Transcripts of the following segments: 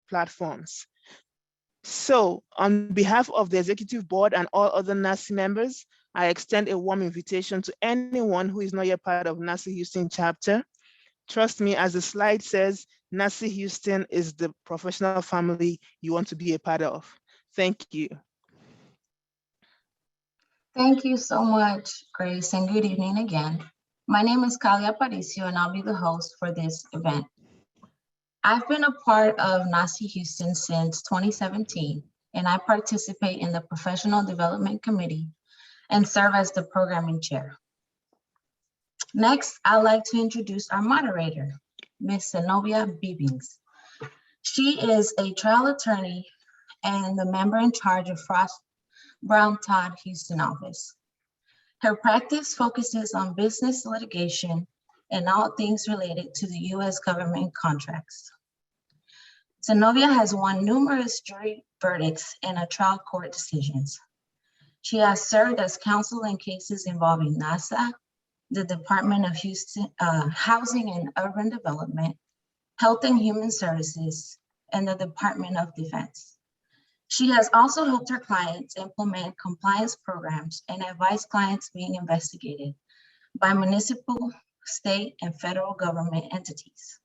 platforms. So on behalf of the Executive Board and all other NAHSE members, I extend a warm invitation to anyone who is not yet part of NAHSE Houston chapter. Trust me, as the slide says, NAHSE Houston is the professional family you want to be a part of. Thank you. Thank you so much, Grace, and good evening again. My name is Kalia Aparicio, and I'll be the host for this event. I've been a part of NAHSE Houston since 2017, and I participate in the Professional Development Committee and serve as the programming chair. Next, I'd like to introduce our moderator, Ms. Zenobia Bibings. She is a trial attorney and the member in charge of Frost Brown Todd Houston office. Her practice focuses on business litigation and all things related to the U.S. government contracts. Zenobia has won numerous jury verdicts and trial court decisions. She has served as counsel in cases involving NAHSE, the Department of Houston, Housing and Urban Development, Health and Human Services, and the Department of Defense. She has also helped her clients implement compliance programs and advise clients being investigated by municipal, state, and federal government entities.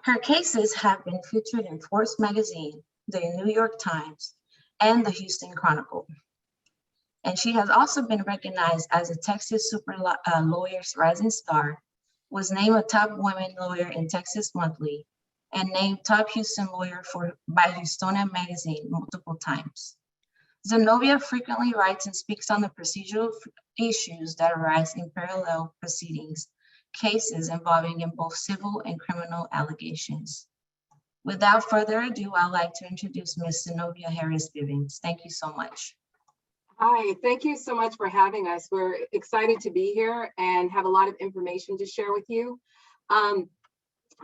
Her cases have been featured in Forbes magazine, the New York Times, and the Houston Chronicle. And she has also been recognized as a Texas Super Lawyers Rising Star, was named a top women lawyer in Texas Monthly, and named top Houston lawyer by Houstonian magazine multiple times. Zenobia frequently writes and speaks on the procedural issues that arise in parallel proceedings, cases involving in both civil and criminal allegations. Without further ado, I'd like to introduce Ms. Zenobia Harris Bibings. Thank you so much. Hi, thank you so much for having us. We're excited to be here and have a lot of information to share with you.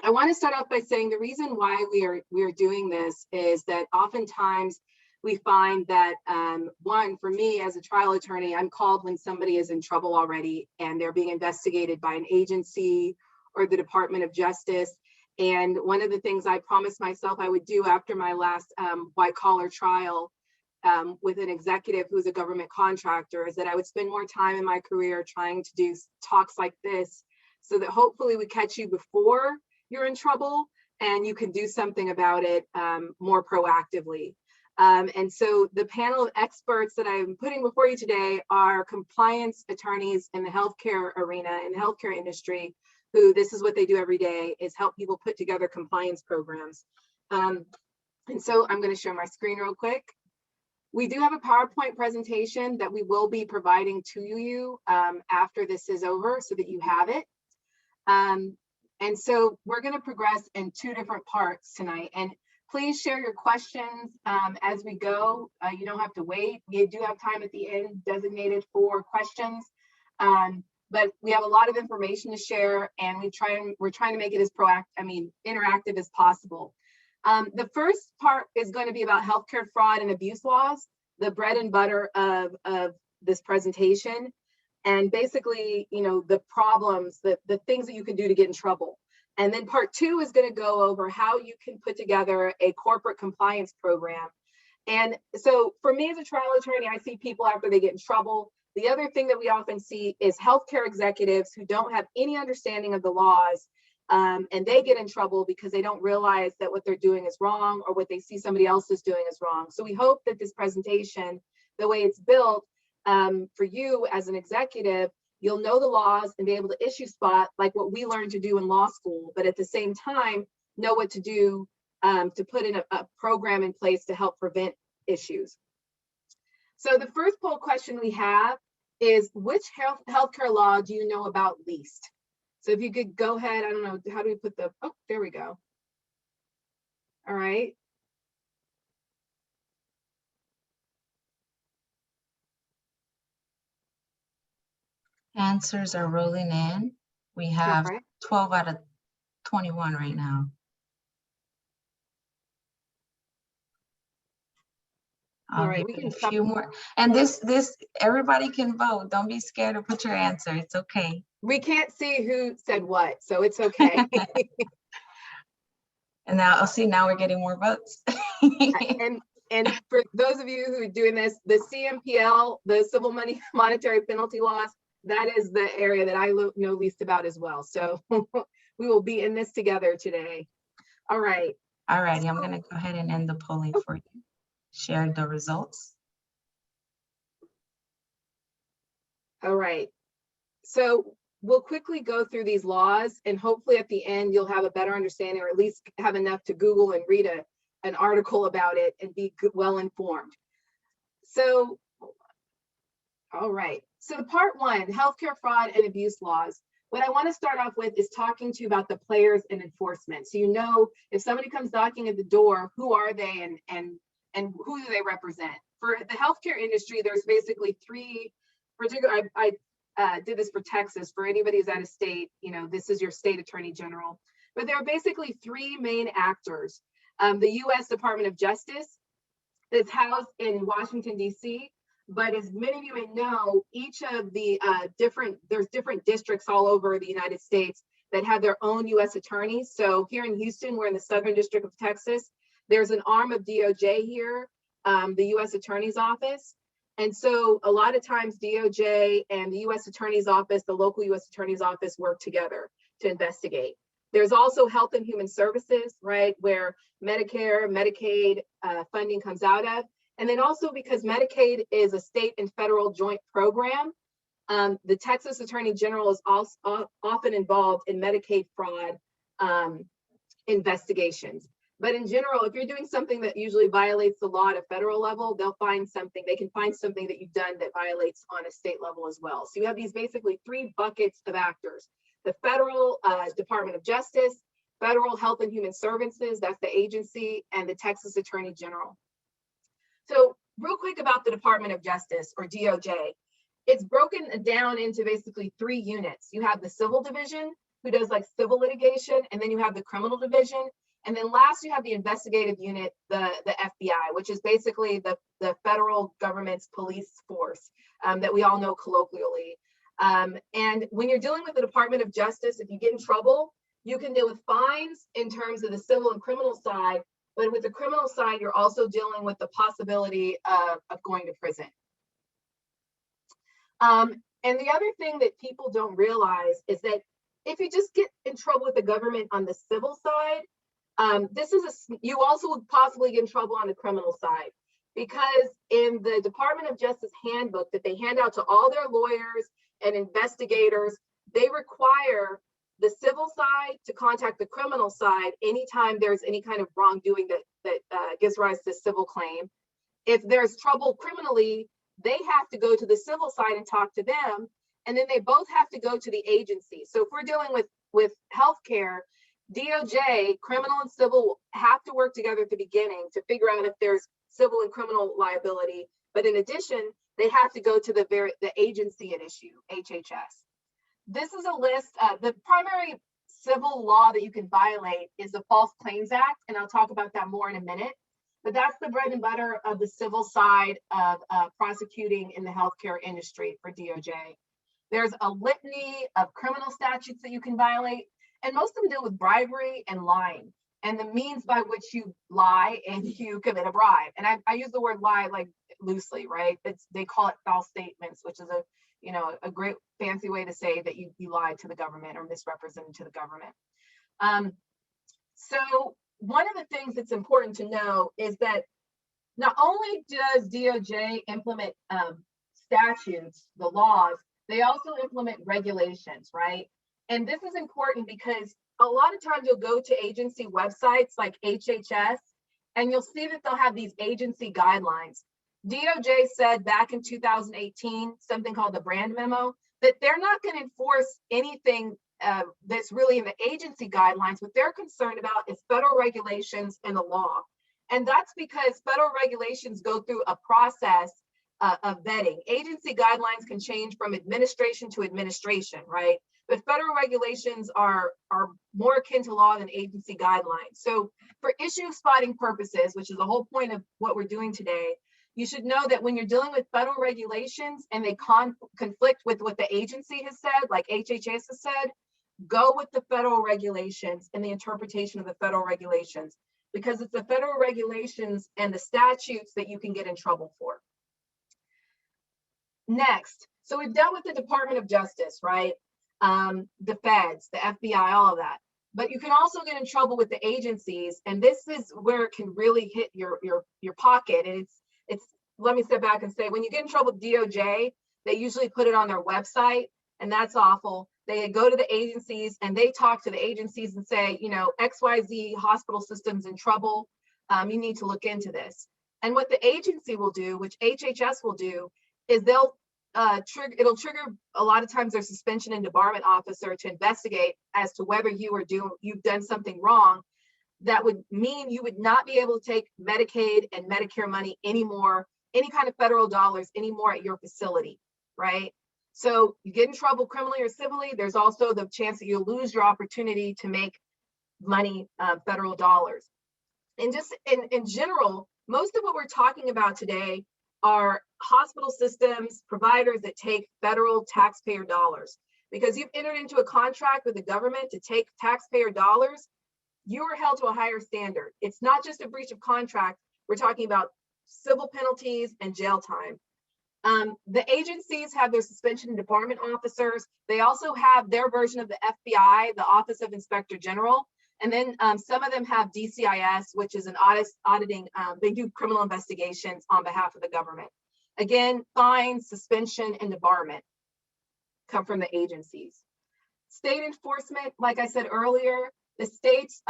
I want to start off by saying the reason why we are doing this is that oftentimes we find that one, for me as a trial attorney, I'm called when somebody is in trouble already and they're being investigated by an agency or the Department of Justice. And one of the things I promised myself I would do after my last white collar trial with an executive who's a government contractor is that I would spend more time in my career trying to do talks like this so that hopefully we catch you before you're in trouble and you can do something about it more proactively. And so the panel of experts that I'm putting before you today are compliance attorneys in the healthcare arena, in the healthcare industry, who this is what they do every day, is help people put together compliance programs. And so I'm going to share my screen real quick. We do have a PowerPoint presentation that we will be providing to you after this is over so that you have it. And so we're going to progress in two different parts tonight. And please share your questions as we go. You don't have to wait. You do have time at the end designated for questions. But we have a lot of information to share, and we're trying to make it as interactive as possible. The first part is going to be about healthcare fraud and abuse laws, the bread and butter of this presentation. And basically, you know, the problems, the things that you can do to get in trouble. And then part two is going to go over how you can put together a corporate compliance program. And so for me as a trial attorney, I see people after they get in trouble. The other thing that we often see is healthcare executives who don't have any understanding of the laws, and they get in trouble because they don't realize that what they're doing is wrong or what they see somebody else is doing is wrong. So we hope that this presentation, the way it's built, for you as an executive, you'll know the laws and be able to issue spot like what we learned to do in law school, but at the same time, know what to do to put in a program in place to help prevent issues. So the first poll question we have is, which healthcare law do you know about least? So if you could go ahead, I don't know, how do we put the, oh, there we go. All right. Answers are rolling in. We have 12 out of 21 right now. All right, we can a few more. And this everybody can vote. Don't be scared to put your answer. It's okay. We can't see who said what, so it's okay. And now, I'll see, now we're getting more votes. And for those of you who are doing this, the CMPL, the civil monetary penalty laws, that is the area that I know least about as well. So we will be in this together today. All right. All righty, I'm gonna go ahead and end the polling for you. Share the results. All right. So we'll quickly go through these laws, and hopefully at the end, you'll have a better understanding, or at least have enough to Google and read an article about it and be well informed. So, all right. So the part one, healthcare fraud and abuse laws. What I want to start off with is talking to you about the players in enforcement. So you know, if somebody comes knocking at the door, who are they and who do they represent? For the healthcare industry, there's basically three particular. I did this for Texas. For anybody who's out of state, you know, this is your state attorney general. But there are basically three main actors. The U.S. Department of Justice is housed in Washington, D.C. But as many of you may know, each of the there's different districts all over the United States that have their own U.S. attorneys. So here in Houston, we're in the Southern District of Texas. There's an arm of DOJ here, the U.S. Attorney's Office. And so a lot of times DOJ and the U.S. Attorney's Office, the local U.S. Attorney's Office, work together to investigate. There's also Health and Human Services, right, where Medicare, Medicaid funding comes out of. And then also because Medicaid is a state and federal joint program, the Texas Attorney General is also often involved in Medicaid fraud investigations. But in general, if you're doing something that usually violates the law at a federal level, they can find something that you've done that violates on a state level as well. So you have these basically three buckets of actors: the federal Department of Justice, federal Health and Human Services, that's the agency, and the Texas Attorney General. So real quick about the Department of Justice, or DOJ. It's broken down into basically three units. You have the civil division, who does like civil litigation, and then you have the criminal division. And then last, you have the investigative unit, the FBI, which is basically the federal government's police force that we all know colloquially. And when you're dealing with the Department of Justice, if you get in trouble, you can deal with fines in terms of the civil and criminal side. But with the criminal side, you're also dealing with the possibility of going to prison. And the other thing that people don't realize is that if you just get in trouble with the government on the civil side, you also would possibly get in trouble on the criminal side, because in the Department of Justice handbook that they hand out to all their lawyers and investigators, they require the civil side to contact the criminal side anytime there's any kind of wrongdoing that gives rise to a civil claim. If there's trouble criminally, they have to go to the civil side and talk to them, and then they both have to go to the agency. So if we're dealing with healthcare, DOJ, criminal and civil, have to work together at the beginning to figure out if there's civil and criminal liability. But in addition, they have to go to the agency at issue, HHS. This is a list. The primary civil law that you can violate is the False Claims Act, and I'll talk about that more in a minute. But that's the bread and butter of the civil side of prosecuting in the healthcare industry for DOJ. There's a litany of criminal statutes that you can violate, and most of them deal with bribery and lying, and the means by which you lie and you commit a bribe. And I use the word lie like loosely, right? They call it false statements, which is a great fancy way to say that you lied to the government or misrepresented to the government. So one of the things that's important to know is that not only does DOJ implement statutes, the laws, they also implement regulations, right? And this is important because a lot of times you'll go to agency websites like HHS, and you'll see that they'll have these agency guidelines. DOJ said back in 2018, something called the Brand Memo, that they're not going to enforce anything that's really in the agency guidelines. What they're concerned about is federal regulations and the law. And that's because federal regulations go through a process of vetting. Agency guidelines can change from administration to administration, right? But federal regulations are more akin to law than agency guidelines. So for issue spotting purposes, which is the whole point of what we're doing today, you should know that when you're dealing with federal regulations and they conflict with what the agency has said, like HHS has said, go with the federal regulations and the interpretation of the federal regulations, because it's the federal regulations and the statutes that you can get in trouble for. Next, so we've dealt with the Department of Justice, right? The feds, the FBI, all of that. But you can also get in trouble with the agencies, and this is where it can really hit your pocket. And it's let me step back and say, when you get in trouble with DOJ, they usually put it on their website, and that's awful. They go to the agencies and they talk to the agencies and say, you know, XYZ hospital system's in trouble. You need to look into this. And what the agency will do, which HHS will do, is they'll it'll trigger a lot of times their suspension and debarment officer to investigate as to whether you've done something wrong. That would mean you would not be able to take Medicaid and Medicare money anymore, any kind of federal dollars anymore at your facility, right? So you get in trouble criminally or civilly, there's also the chance that you'll lose your opportunity to make money, federal dollars. And just in general, most of what we're talking about today are hospital systems, providers that take federal taxpayer dollars. Because you've entered into a contract with the government to take taxpayer dollars, you are held to a higher standard. It's not just a breach of contract. We're talking about civil penalties and jail time. The agencies have their suspension and debarment officers. They also have their version of the FBI, the Office of Inspector General. And then some of them have DCIS, which is an auditing, they do criminal investigations on behalf of the government. Again, fines, suspension, and debarment come from the agencies. State enforcement, like I said earlier, the states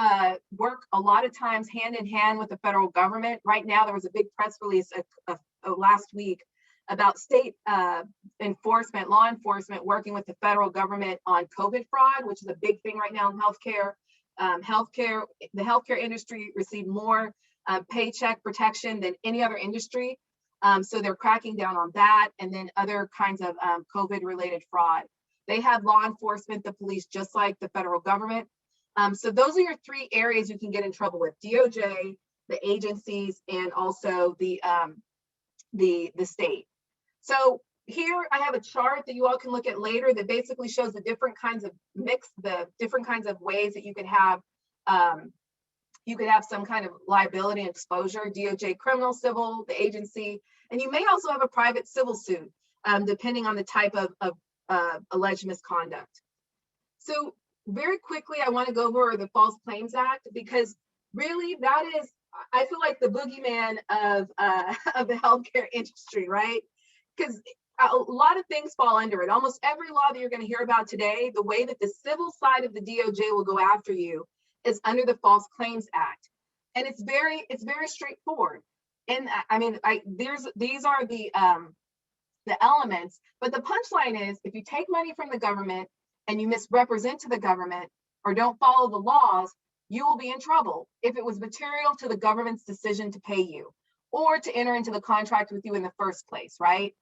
work a lot of times hand in hand with the federal government. Right now, there was a big press release last week about state enforcement, law enforcement, working with the federal government on COVID fraud, which is a big thing right now in healthcare. The healthcare industry received more paycheck protection than any other industry. So they're cracking down on that, and then other kinds of COVID-related fraud. They have law enforcement, the police, just like the federal government. So those are your three areas you can get in trouble with: DOJ, the agencies, and also the state. So here I have a chart that you all can look at later that basically shows the different kinds of the different kinds of ways that you could have some kind of liability and exposure: DOJ criminal, civil, the agency, and you may also have a private civil suit, depending on the type of alleged misconduct. So very quickly, I want to go over the False Claims Act, because really that is, I feel like, the boogeyman of the healthcare industry, right? Because a lot of things fall under it. Almost every law that you're going to hear about today, the way that the civil side of the DOJ will go after you is under the False Claims Act, and it's very straightforward. And I mean, these are the elements, but the punchline is, if you take money from the government and you misrepresent to the government or don't follow the laws, you will be in trouble if it was material to the government's decision to pay you or to enter into the contract with you in the first place, right?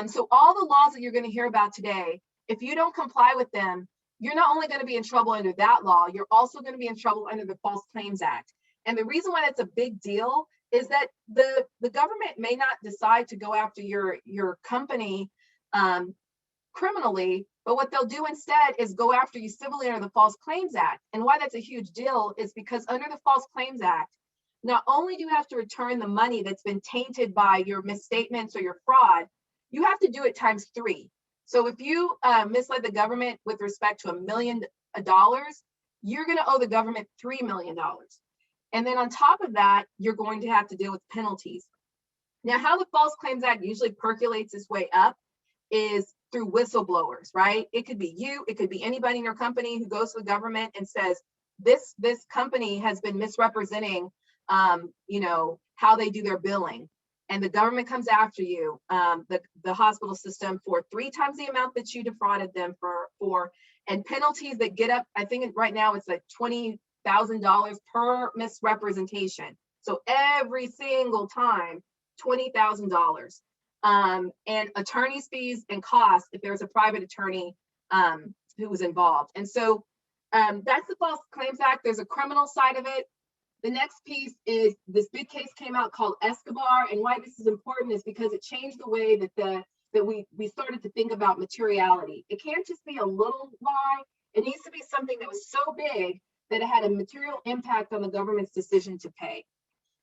So all the laws that you're going to hear about today, if you don't comply with them, you're not only going to be in trouble under that law, you're also going to be in trouble under the False Claims Act. And the reason why that's a big deal is that the government may not decide to go after your company criminally, but what they'll do instead is go after you civilly under the False Claims Act. And why that's a huge deal is because under the False Claims Act, not only do you have to return the money that's been tainted by your misstatements or your fraud, you have to do it times 3. So if you misled the government with respect to $1 million, you're going to owe the government $3 million. And then on top of that, you're going to have to deal with penalties. Now, how the False Claims Act usually percolates its way up is through whistleblowers, right? It could be you, it could be anybody in your company who goes to the government and says, this company has been misrepresenting, how they do their billing. And the government comes after you, the hospital system, for 3 times the amount that you defrauded them for, and penalties that get up, I think right now it's like $20,000 per misrepresentation. So every single time, $20,000. And attorney's fees and costs if there's a private attorney who was involved. And so that's the False Claims Act. There's a criminal side of it. The next piece is this big case came out called Escobar, and why this is important is because it changed the way that we started to think about materiality. It can't just be a little lie. It needs to be something that was so big that it had a material impact on the government's decision to pay.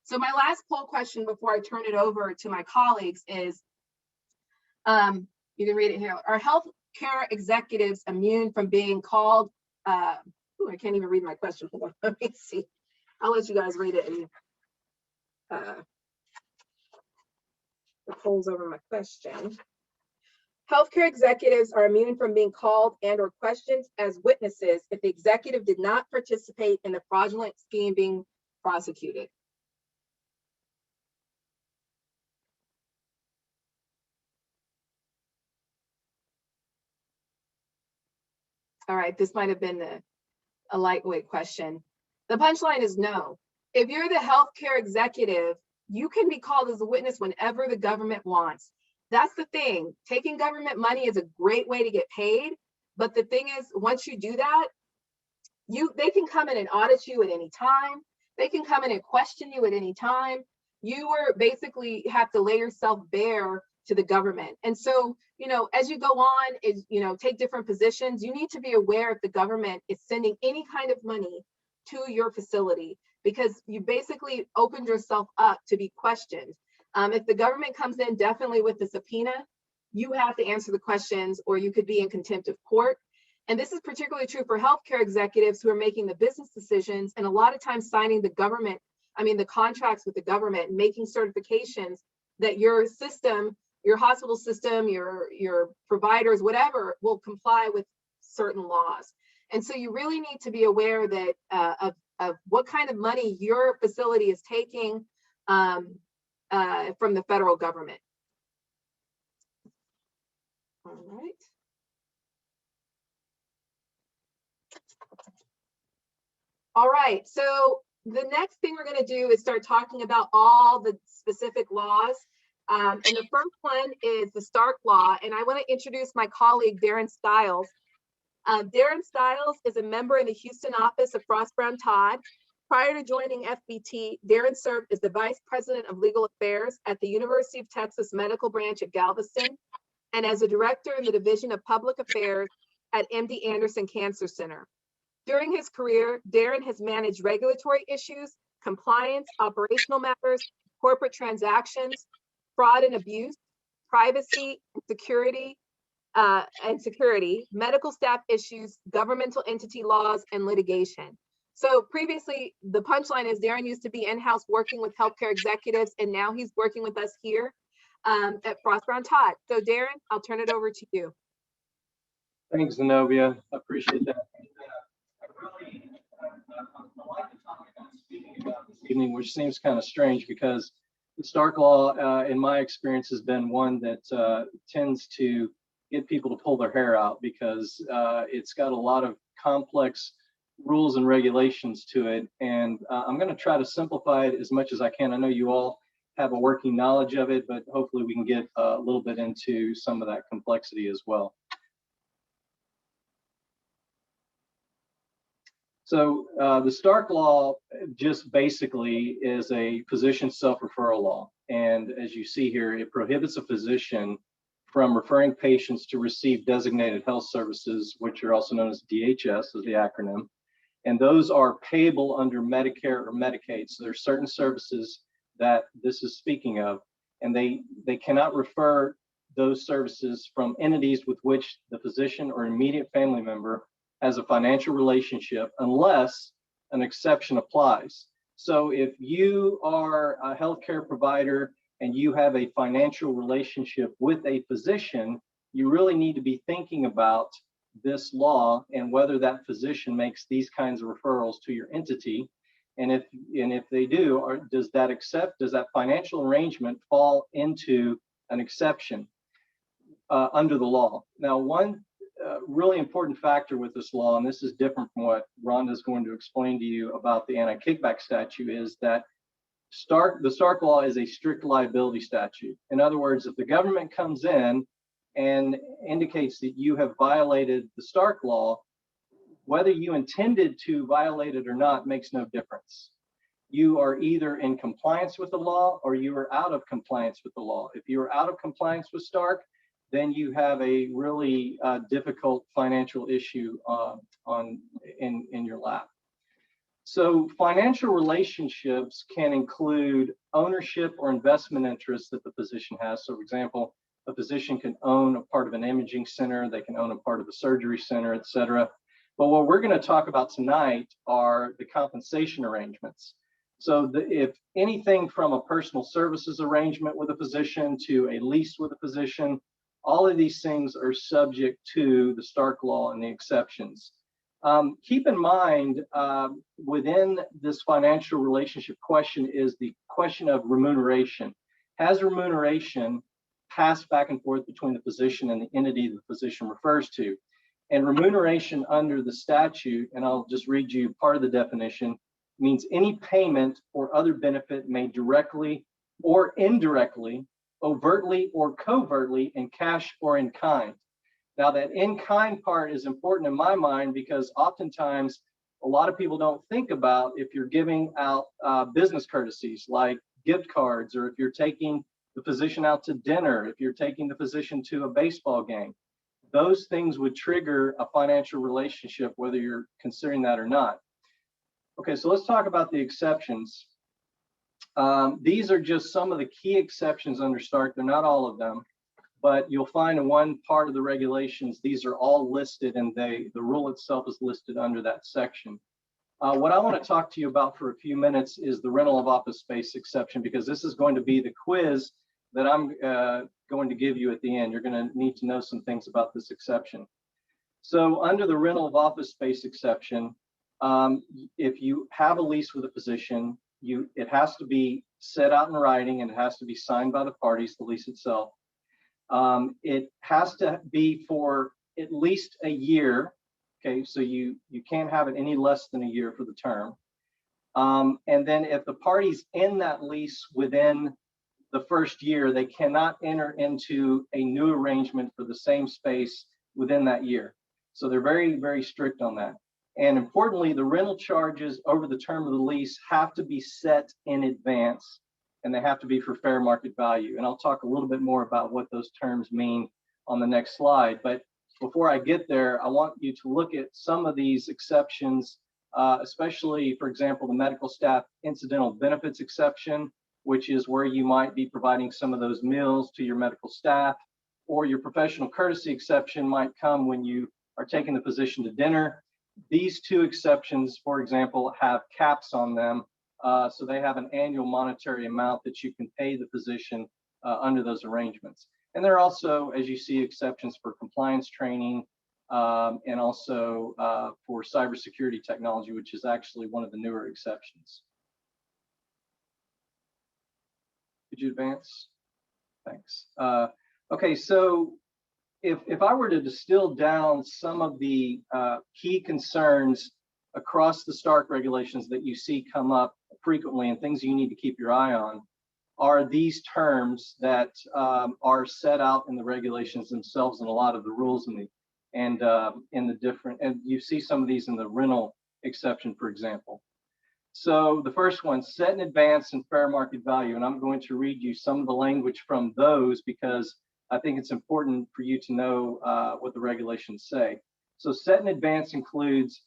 So my last poll question before I turn it over to my colleagues is, you can read it here. Are healthcare executives immune from being called, I can't even read my question. Hold on, let me see. I'll let you guys read it and the polls over my question. Healthcare executives are immune from being called and or questioned as witnesses if the executive did not participate in the fraudulent scheme being prosecuted. All right, this might have been a lightweight question. The punchline is no. If you're the healthcare executive, you can be called as a witness whenever the government wants. That's the thing. Taking government money is a great way to get paid. But the thing is, once you do that, they can come in and audit you at any time. They can come in and question you at any time. You are basically have to lay yourself bare to the government. And so, as you go on, take different positions, you need to be aware if the government is sending any kind of money to your facility, because you basically opened yourself up to be questioned. If the government comes in definitely with the subpoena, you have to answer the questions or you could be in contempt of court. And this is particularly true for healthcare executives who are making the business decisions and a lot of times signing the contracts with the government, making certifications that your system, your hospital system, your providers, whatever, will comply with certain laws. And so you really need to be aware that of what kind of money your facility is taking from the federal government. All right. All right, so the next thing we're going to do is start talking about all the specific laws. And the first one is the Stark Law. And I want to introduce my colleague, Darren Stiles. Darren Stiles is a member in the Houston office of Frost Brown Todd. Prior to joining FBT, Darren served as the Vice President of Legal Affairs at the University of Texas Medical Branch at Galveston and as a Director in the Division of Public Affairs at MD Anderson Cancer Center. During his career, Darren has managed regulatory issues, compliance, operational matters, corporate transactions, fraud and abuse, privacy, security, medical staff issues, governmental entity laws, and litigation. So previously, the punchline is Darren used to be in-house working with healthcare executives, and now he's working with us here at Frost Brown Todd. So Darren, I'll turn it over to you. Thanks, Zenobia. I appreciate that. I like the topic I'm speaking about this evening, which seems kind of strange because the Stark Law, in my experience, has been one that tends to get people to pull their hair out because it's got a lot of complex rules and regulations to it. And I'm going to try to simplify it as much as I can. I know you all have a working knowledge of it, but hopefully we can get a little bit into some of that complexity as well. So the Stark Law just basically is a physician self-referral law. And as you see here, it prohibits a physician from referring patients to receive designated health services, which are also known as DHS, as the acronym. And those are payable under Medicare or Medicaid. So there are certain services that this is speaking of, and they cannot refer those services from entities with which the physician or immediate family member has a financial relationship unless an exception applies. So if you are a healthcare provider and you have a financial relationship with a physician, you really need to be thinking about this law and whether that physician makes these kinds of referrals to your entity. And if they do, does that financial arrangement fall into an exception under the law? Now, one really important factor with this law, and this is different from what Rhonda is going to explain to you about the anti-kickback statute, is that the Stark Law is a strict liability statute. In other words, if the government comes in and indicates that you have violated the Stark Law, whether you intended to violate it or not makes no difference. You are either in compliance with the law or you are out of compliance with the law. If you are out of compliance with Stark, then you have a really difficult financial issue in your lap. So financial relationships can include ownership or investment interests that the physician has. So for example, a physician can own a part of an imaging center, they can own a part of a surgery center, et cetera. But what we're going to talk about tonight are the compensation arrangements. So if anything from a personal services arrangement with a physician to a lease with a physician, all of these things are subject to the Stark Law and the exceptions. Keep in mind, within this financial relationship question is the question of remuneration. Has remuneration passed back and forth between the physician and the entity the physician refers to? And remuneration under the statute, and I'll just read you part of the definition, means any payment or other benefit made directly or indirectly, overtly or covertly in cash or in kind. Now that in-kind part is important in my mind because oftentimes a lot of people don't think about if you're giving out business courtesies like gift cards, or if you're taking the physician out to dinner, if you're taking the physician to a baseball game. Those things would trigger a financial relationship, whether you're considering that or not. Okay, so let's talk about the exceptions. These are just some of the key exceptions under Stark. They're not all of them, but you'll find in one part of the regulations, these are all listed, and the rule itself is listed under that section. What I want to talk to you about for a few minutes is the rental of office space exception, because this is going to be the quiz that I'm going to give you at the end. You're going to need to know some things about this exception. So under the rental of office space exception, if you have a lease with a physician, it has to be set out in writing and it has to be signed by the parties, the lease itself. It has to be for at least a year. Okay, so you can't have it any less than a year for the term. And then if the parties end that lease within the first year, they cannot enter into a new arrangement for the same space within that year. So they're very, very strict on that. And importantly, the rental charges over the term of the lease have to be set in advance, and they have to be for fair market value. And I'll talk a little bit more about what those terms mean on the next slide. But before I get there, I want you to look at some of these exceptions, especially, for example, the medical staff incidental benefits exception, which is where you might be providing some of those meals to your medical staff, or your professional courtesy exception might come when you are taking the physician to dinner. These two exceptions, for example, have caps on them. So they have an annual monetary amount that you can pay the physician under those arrangements. And there are also, as you see, exceptions for compliance training and also for cybersecurity technology, which is actually one of the newer exceptions. Could you advance? Thanks. Okay, so if I were to distill down some of the key concerns across the Stark regulations that you see come up frequently and things you need to keep your eye on, are these terms that are set out in the regulations themselves and a lot of the rules in the different, and you see some of these in the rental exception, for example. So the first one, set in advance and fair market value, and I'm going to read you some of the language from those because I think it's important for you to know what the regulations say. So set in advance includes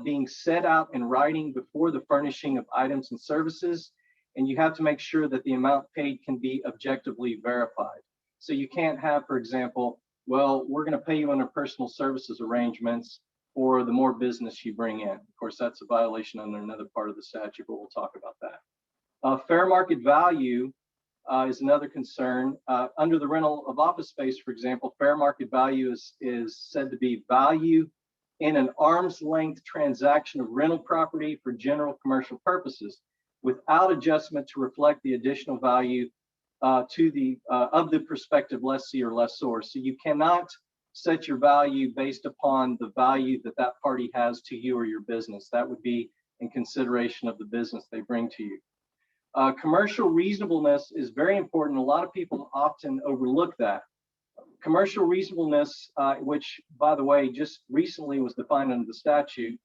being set out in writing before the furnishing of items and services, and you have to make sure that the amount paid can be objectively verified. So you can't have, for example, well, we're going to pay you under personal services arrangements for the more business you bring in. Of course, that's a violation under another part of the statute, but we'll talk about that. Fair market value is another concern. Under the rental of office space, for example, fair market value is said to be value in an arm's length transaction of rental property for general commercial purposes without adjustment to reflect the additional value of the prospective lessee or lessor. So you cannot set your value based upon the value that that party has to you or your business. That would be in consideration of the business they bring to you. Commercial reasonableness is very important. A lot of people often overlook that. Commercial reasonableness, which, by the way, just recently was defined under the statute,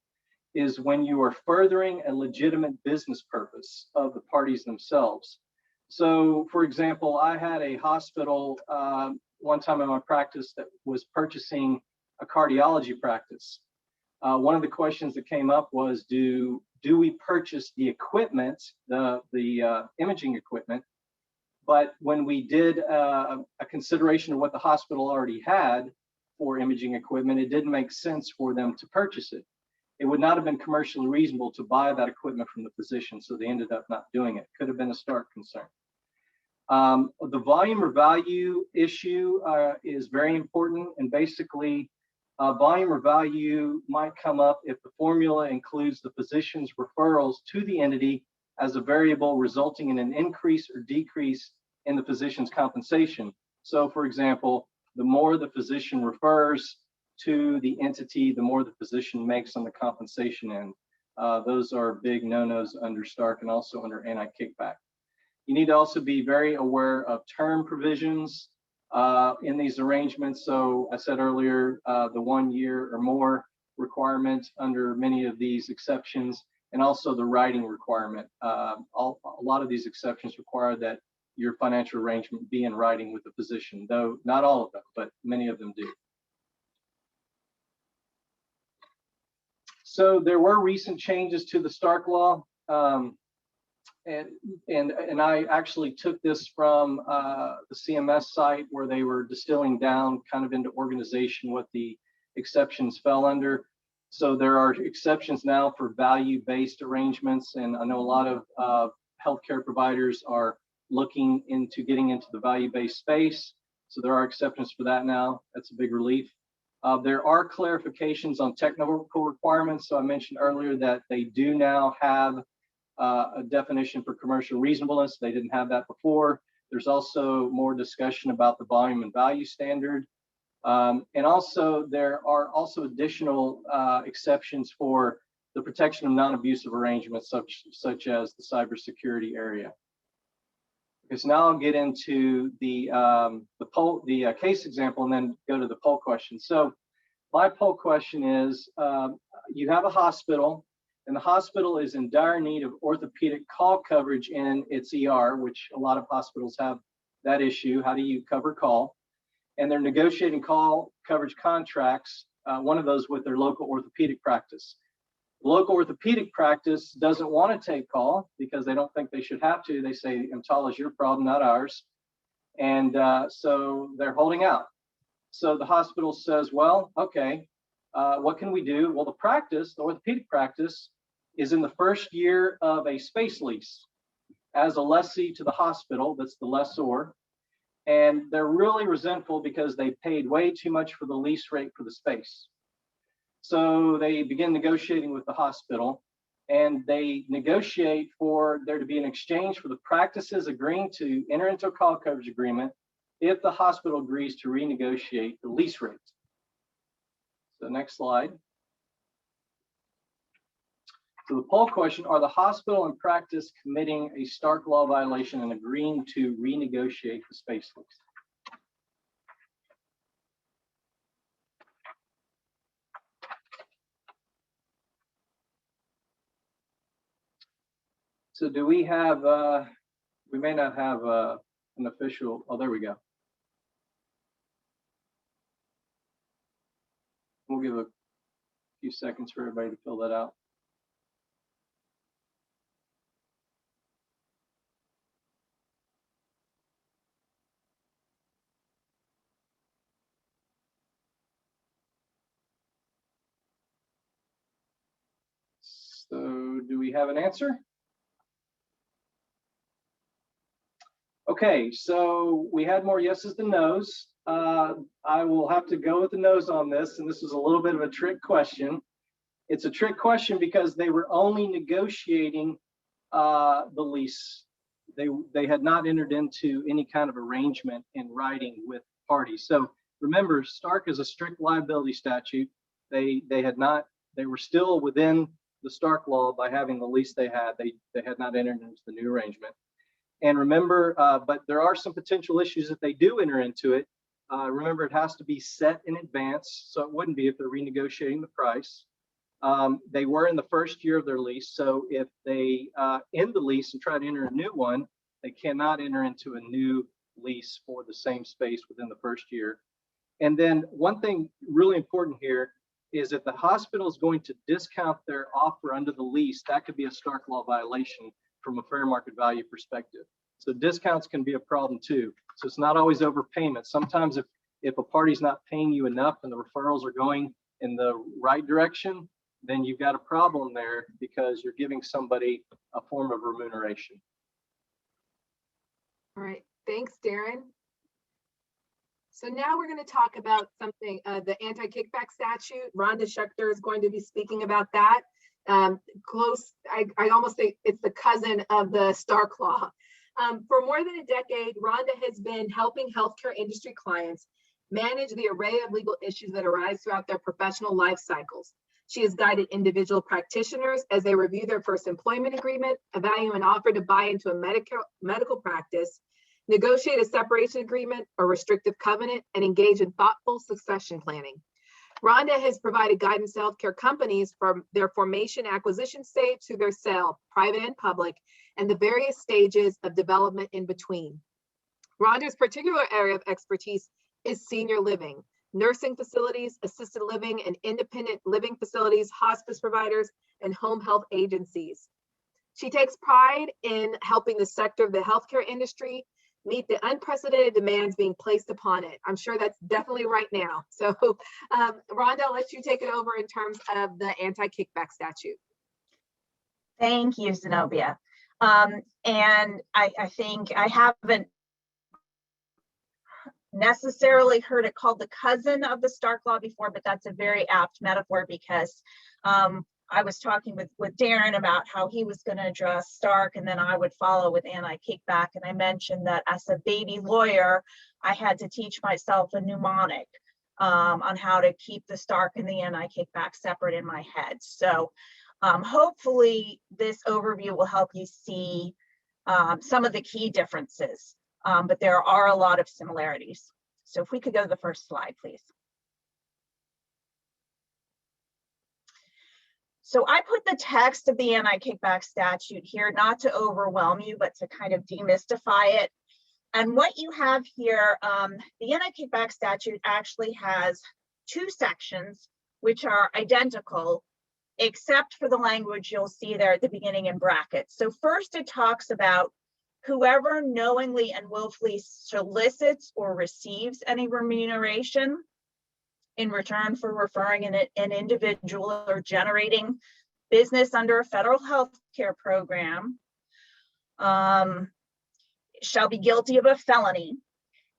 is when you are furthering a legitimate business purpose of the parties themselves. So, for example, I had a hospital one time in my practice that was purchasing a cardiology practice. One of the questions that came up was, do we purchase the equipment, the imaging equipment? But when we did a consideration of what the hospital already had for imaging equipment, it didn't make sense for them to purchase it. It would not have been commercially reasonable to buy that equipment from the physician, so they ended up not doing it. Could have been a stark concern. The volume or value issue is very important, and basically volume or value might come up if the formula includes the physician's referrals to the entity as a variable resulting in an increase or decrease in the physician's compensation. So for example, the more the physician refers to the entity, the more the physician makes on the compensation end. Those are big no-nos under Stark and also under anti-kickback. You need to also be very aware of term provisions in these arrangements. So I said earlier, the 1 year or more requirement under many of these exceptions, and also the writing requirement. A lot of these exceptions require that your financial arrangement be in writing with the physician, though not all of them, but many of them do. So there were recent changes to the Stark law, and I actually took this from the CMS site where they were distilling down kind of into organization what the exceptions fell under. So there are exceptions now for value-based arrangements, and I know a lot of healthcare providers are looking into getting into the value-based space. So there are exceptions for that now. That's a big relief. There are clarifications on technical requirements. So I mentioned earlier that they do now have a definition for commercial reasonableness. They didn't have that before. There's also more discussion about the volume and value standard. And also there are also additional exceptions for the protection of non-abusive arrangements such as the cybersecurity area. Okay, so now I'll get into the case example and then go to the poll question. So my poll question is, you have a hospital, and the hospital is in dire need of orthopedic call coverage in its ER, which a lot of hospitals have that issue. How do you cover call? And they're negotiating call coverage contracts, one of those with their local orthopedic practice. The local orthopedic practice doesn't want to take call because they don't think they should have to. They say, EMTALA is your problem, not ours. And so they're holding out. So the hospital says, well, okay, what can we do? Well, the orthopedic practice, is in the first year of a space lease as a lessee to the hospital, that's the lessor. And they're really resentful because they paid way too much for the lease rate for the space. So they begin negotiating with the hospital, and they negotiate for there to be an exchange for the practices agreeing to enter into a call coverage agreement if the hospital agrees to renegotiate the lease rate. So next slide. So the poll question, are the hospital and practice committing a Stark law violation and agreeing to renegotiate the space lease? So do we have, we may not have an official, oh, there we go. We'll give a few seconds for everybody to fill that out. So do we have an answer? Okay, so we had more yeses than nos. I will have to go with the nos on this, and this is a little bit of a trick question. It's a trick question because they were only negotiating the lease. They had not entered into any kind of arrangement in writing with parties. So remember, Stark is a strict liability statute. They were still within the Stark law by having the lease they had. They had not entered into the new arrangement. And remember, but there are some potential issues if they do enter into it. Remember, it has to be set in advance, so it wouldn't be if they're renegotiating the price. They were in the first year of their lease, so if they end the lease and try to enter a new one, they cannot enter into a new lease for the same space within the first year. And then one thing really important here is if the hospital is going to discount their offer under the lease, that could be a Stark law violation from a fair market value perspective. So discounts can be a problem too. So it's not always overpayment. Sometimes if a party's not paying you enough and the referrals are going in the right direction, then you've got a problem there because you're giving somebody a form of remuneration. All right, thanks, Darren. So now we're going to talk about something, the anti-kickback statute. Rhonda Schechter is going to be speaking about that. Close, I almost say it's the cousin of the Stark law. For more than a decade, Rhonda has been helping healthcare industry clients manage the array of legal issues that arise throughout their professional life cycles. She has guided individual practitioners as they review their first employment agreement, evaluate an offer to buy into a medical practice, negotiate a separation agreement or restrictive covenant, and engage in thoughtful succession planning. Rhonda has provided guidance to healthcare companies from their formation acquisition stage to their sale, private and public, and the various stages of development in between. Rhonda's particular area of expertise is senior living, nursing facilities, assisted living and independent living facilities, hospice providers, and home health agencies. She takes pride in helping the sector of the healthcare industry meet the unprecedented demands being placed upon it. I'm sure that's definitely right now. So Rhonda, I'll let you take it over in terms of the anti-kickback statute. Thank you, Zenobia. And I think I haven't necessarily heard it called the cousin of the Stark law before, but that's a very apt metaphor because I was talking with Darren about how he was going to address Stark and then I would follow with anti-kickback. And I mentioned that as a baby lawyer, I had to teach myself a mnemonic on how to keep the Stark and the anti-kickback separate in my head. So hopefully this overview will help you see some of the key differences, but there are a lot of similarities. So if we could go to the first slide, please. So I put the text of the anti-kickback statute here, not to overwhelm you, but to kind of demystify it. And what you have here, the anti-kickback statute actually has two sections, which are identical, except for the language you'll see there at the beginning in brackets. So first it talks about whoever knowingly and willfully solicits or receives any remuneration in return for referring an individual or generating business under a federal health care program shall be guilty of a felony.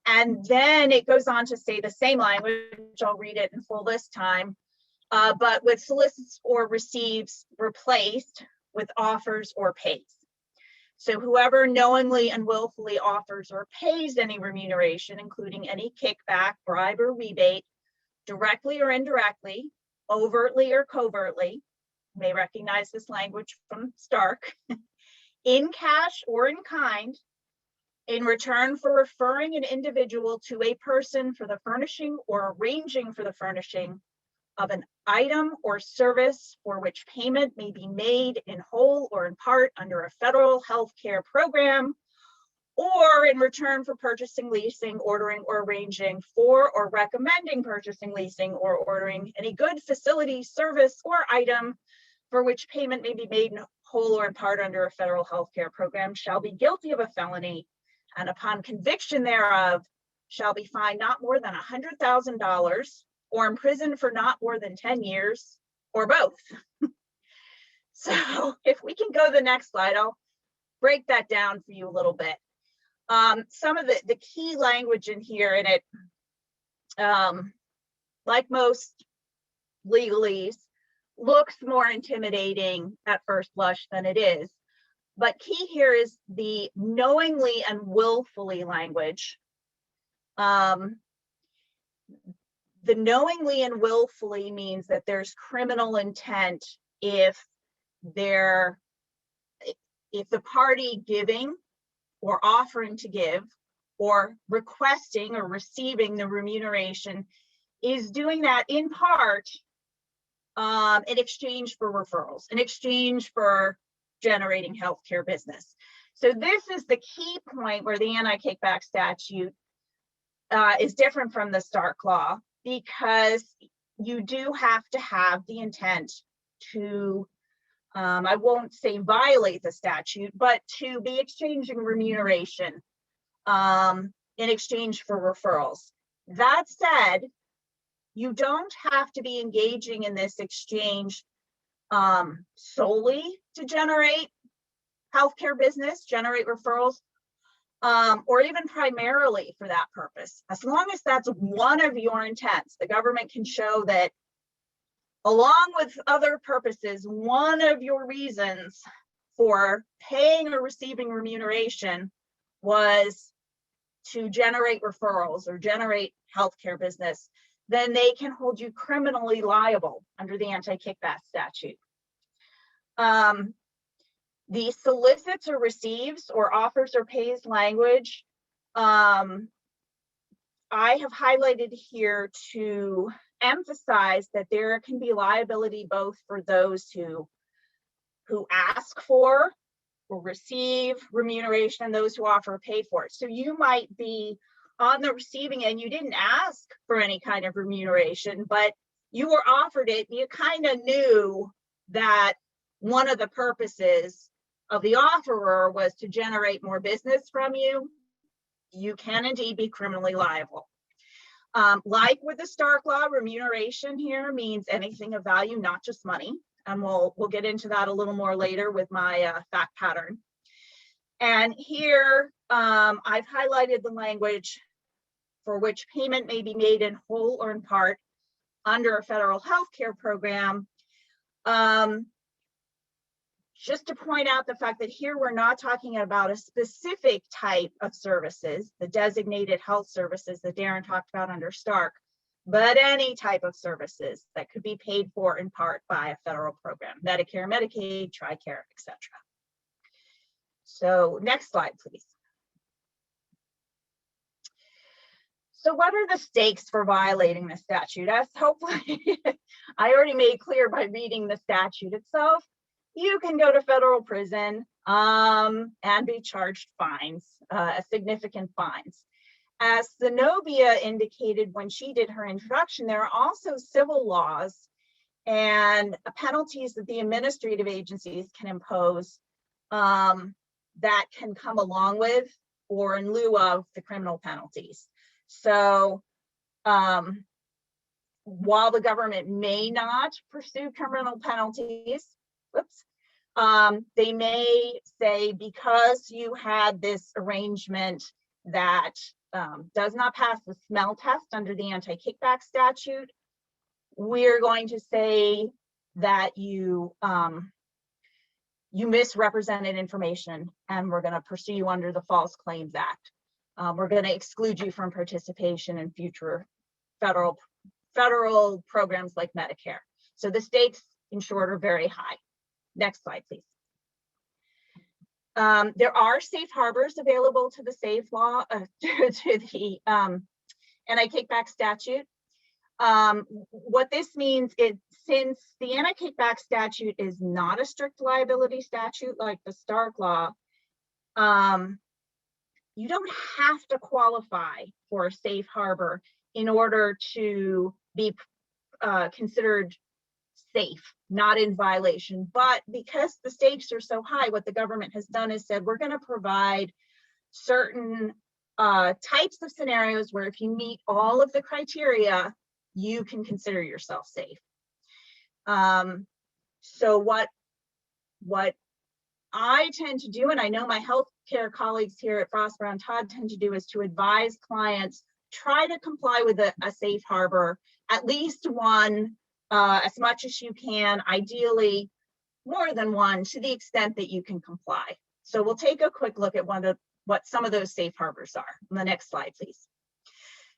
And then it goes on to say the same language, I'll read it in full this time, but with solicits or receives replaced with offers or pays. So whoever knowingly and willfully offers or pays any remuneration, including any kickback, bribe, or rebate, directly or indirectly, overtly or covertly, you may recognize this language from Stark, in cash or in kind, in return for referring an individual to a person for the furnishing or arranging for the furnishing of an item or service for which payment may be made in whole or in part under a federal health care program, or in return for purchasing, leasing, ordering, or arranging for or recommending purchasing, leasing, or ordering any good, facility, service, or item for which payment may be made in whole or in part under a federal health care program shall be guilty of a felony, and upon conviction thereof shall be fined not more than $100,000 or imprisoned for not more than 10 years, or both. So if we can go to the next slide, I'll break that down for you a little bit. Some of the key language in here, and it, like most legalese, looks more intimidating at first blush than it is. But key here is the knowingly and willfully language. The knowingly and willfully means that there's criminal intent if the party giving or offering to give or requesting or receiving the remuneration is doing that in part in exchange for referrals, in exchange for generating healthcare business. So this is the key point where the anti-kickback statute is different from the Stark law, because you do have to have the intent to, I won't say violate the statute, but to be exchanging remuneration in exchange for referrals. That said, you don't have to be engaging in this exchange solely to generate healthcare business, generate referrals, or even primarily for that purpose. As long as that's one of your intents, the government can show that along with other purposes, one of your reasons for paying or receiving remuneration was to generate referrals or generate healthcare business, then they can hold you criminally liable under the anti-kickback statute. The solicits or receives or offers or pays language, I have highlighted here to emphasize that there can be liability both for those who ask for or receive remuneration and those who offer or pay for it. So you might be on the receiving end, you didn't ask for any kind of remuneration, but you were offered it. You kind of knew that one of the purposes of the offerer was to generate more business from you. You can indeed be criminally liable. Like with the Stark law, remuneration here means anything of value, not just money. And we'll get into that a little more later with my fact pattern. And here I've highlighted the language for which payment may be made in whole or in part under a federal healthcare program. Just to point out the fact that here we're not talking about a specific type of services, the designated health services that Darren talked about under Stark, but any type of services that could be paid for in part by a federal program, Medicare, Medicaid, TRICARE, etc. So next slide, please. So what are the stakes for violating the statute? As hopefully I already made clear by reading the statute itself, you can go to federal prison and be charged fines, significant fines. As Zenobia indicated when she did her introduction, there are also civil laws and penalties that the administrative agencies can impose that can come along with or in lieu of the criminal penalties. So while the government may not pursue criminal penalties, they may say, because you had this arrangement that does not pass the smell test under the anti-kickback statute, we're going to say that you misrepresented information and we're going to pursue you under the False Claims Act. We're going to exclude you from participation in future federal programs like Medicare. So the stakes, in short, are very high. Next slide, please. There are safe harbors available to the SAFE law, to the anti-kickback statute. What this means is, since the anti-kickback statute is not a strict liability statute like the Stark law, you don't have to qualify for a safe harbor in order to be considered safe, not in violation. But because the stakes are so high, what the government has done is said, we're going to provide certain types of scenarios where if you meet all of the criteria, you can consider yourself safe. So what I tend to do, and I know my healthcare colleagues here at Frost Brown Todd tend to do, is to advise clients, try to comply with a safe harbor, at least one, as much as you can, ideally more than one, to the extent that you can comply. So we'll take a quick look at what some of those safe harbors are. On the next slide, please.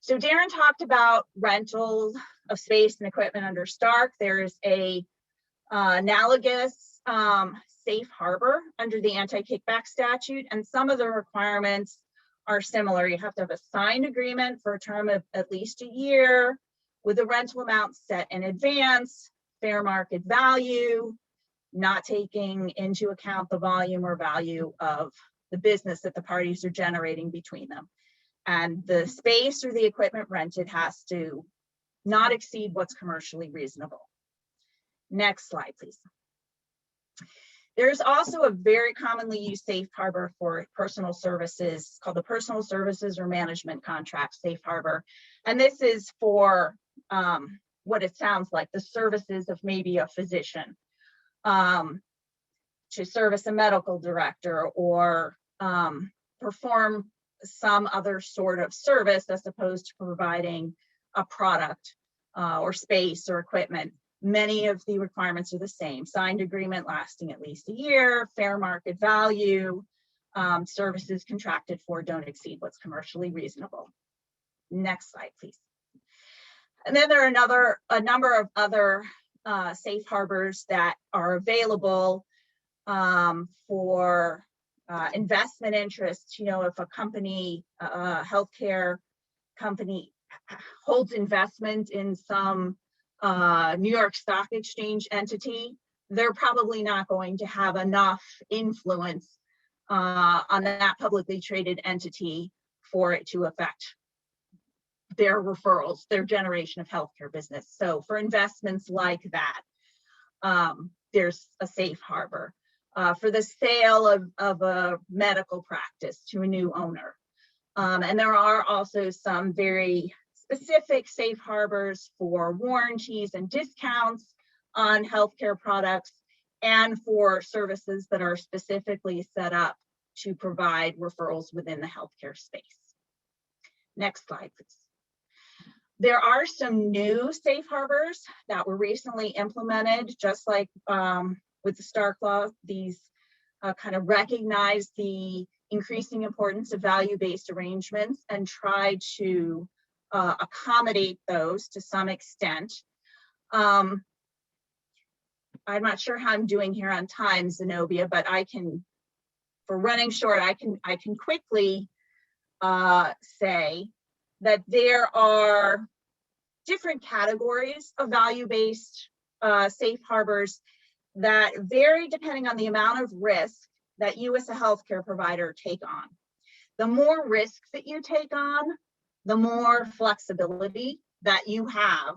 So Darren talked about rentals of space and equipment under Stark. There's a analogous safe harbor under the anti-kickback statute, and some of the requirements are similar. You have to have a signed agreement for a term of at least a year with a rental amount set in advance, fair market value, not taking into account the volume or value of the business that the parties are generating between them. And the space or the equipment rented has to not exceed what's commercially reasonable. Next slide, please. There's also a very commonly used safe harbor for personal services called the personal services or management contract safe harbor. And this is for what it sounds like, the services of maybe a physician to service a medical director or perform some other sort of service as opposed to providing a product or space or equipment. Many of the requirements are the same: signed agreement lasting at least a year, fair market value, services contracted for don't exceed what's commercially reasonable. Next slide, please. And then there are a number of other safe harbors that are available for investment interests. You know, if a company, healthcare company holds investment in some New York Stock Exchange entity, they're probably not going to have enough influence on that publicly traded entity for it to affect their referrals, their generation of healthcare business. So for investments like that, there's a safe harbor. For the sale of a medical practice to a new owner. And there are also some very specific safe harbors for warranties and discounts on healthcare products and for services that are specifically set up to provide referrals within the healthcare space. Next slide, please. There are some new safe harbors that were recently implemented, just like with the Stark Law. These kind of recognize the increasing importance of value-based arrangements and try to accommodate those to some extent. I'm not sure how I'm doing here on time, Zenobia, but I can, for running short, I can quickly say that there are different categories of value-based safe harbors that vary depending on the amount of risk that you as a healthcare provider take on. The more risk that you take on, the more flexibility that you have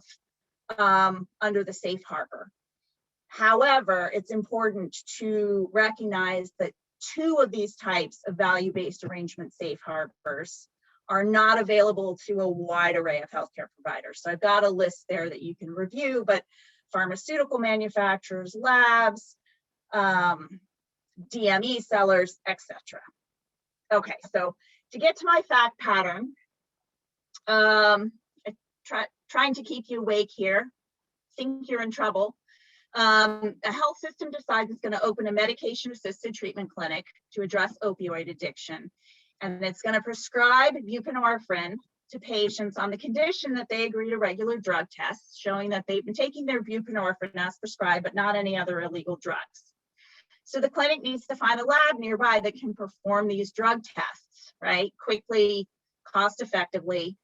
under the safe harbor. However, it's important to recognize that two of these types of value-based arrangement safe harbors are not available to a wide array of healthcare providers. So I've got a list there that you can review, but pharmaceutical manufacturers, labs, DME sellers, etc. Okay, so to get to my fact pattern, trying to keep you awake here, think you're in trouble. A health system decides it's going to open a medication-assisted treatment clinic to address opioid addiction, and it's going to prescribe buprenorphine to patients on the condition that they agree to regular drug tests, showing that they've been taking their buprenorphine as prescribed, but not any other illegal drugs. So the clinic needs to find a lab nearby that can perform these drug tests, right? Quickly, cost effectively.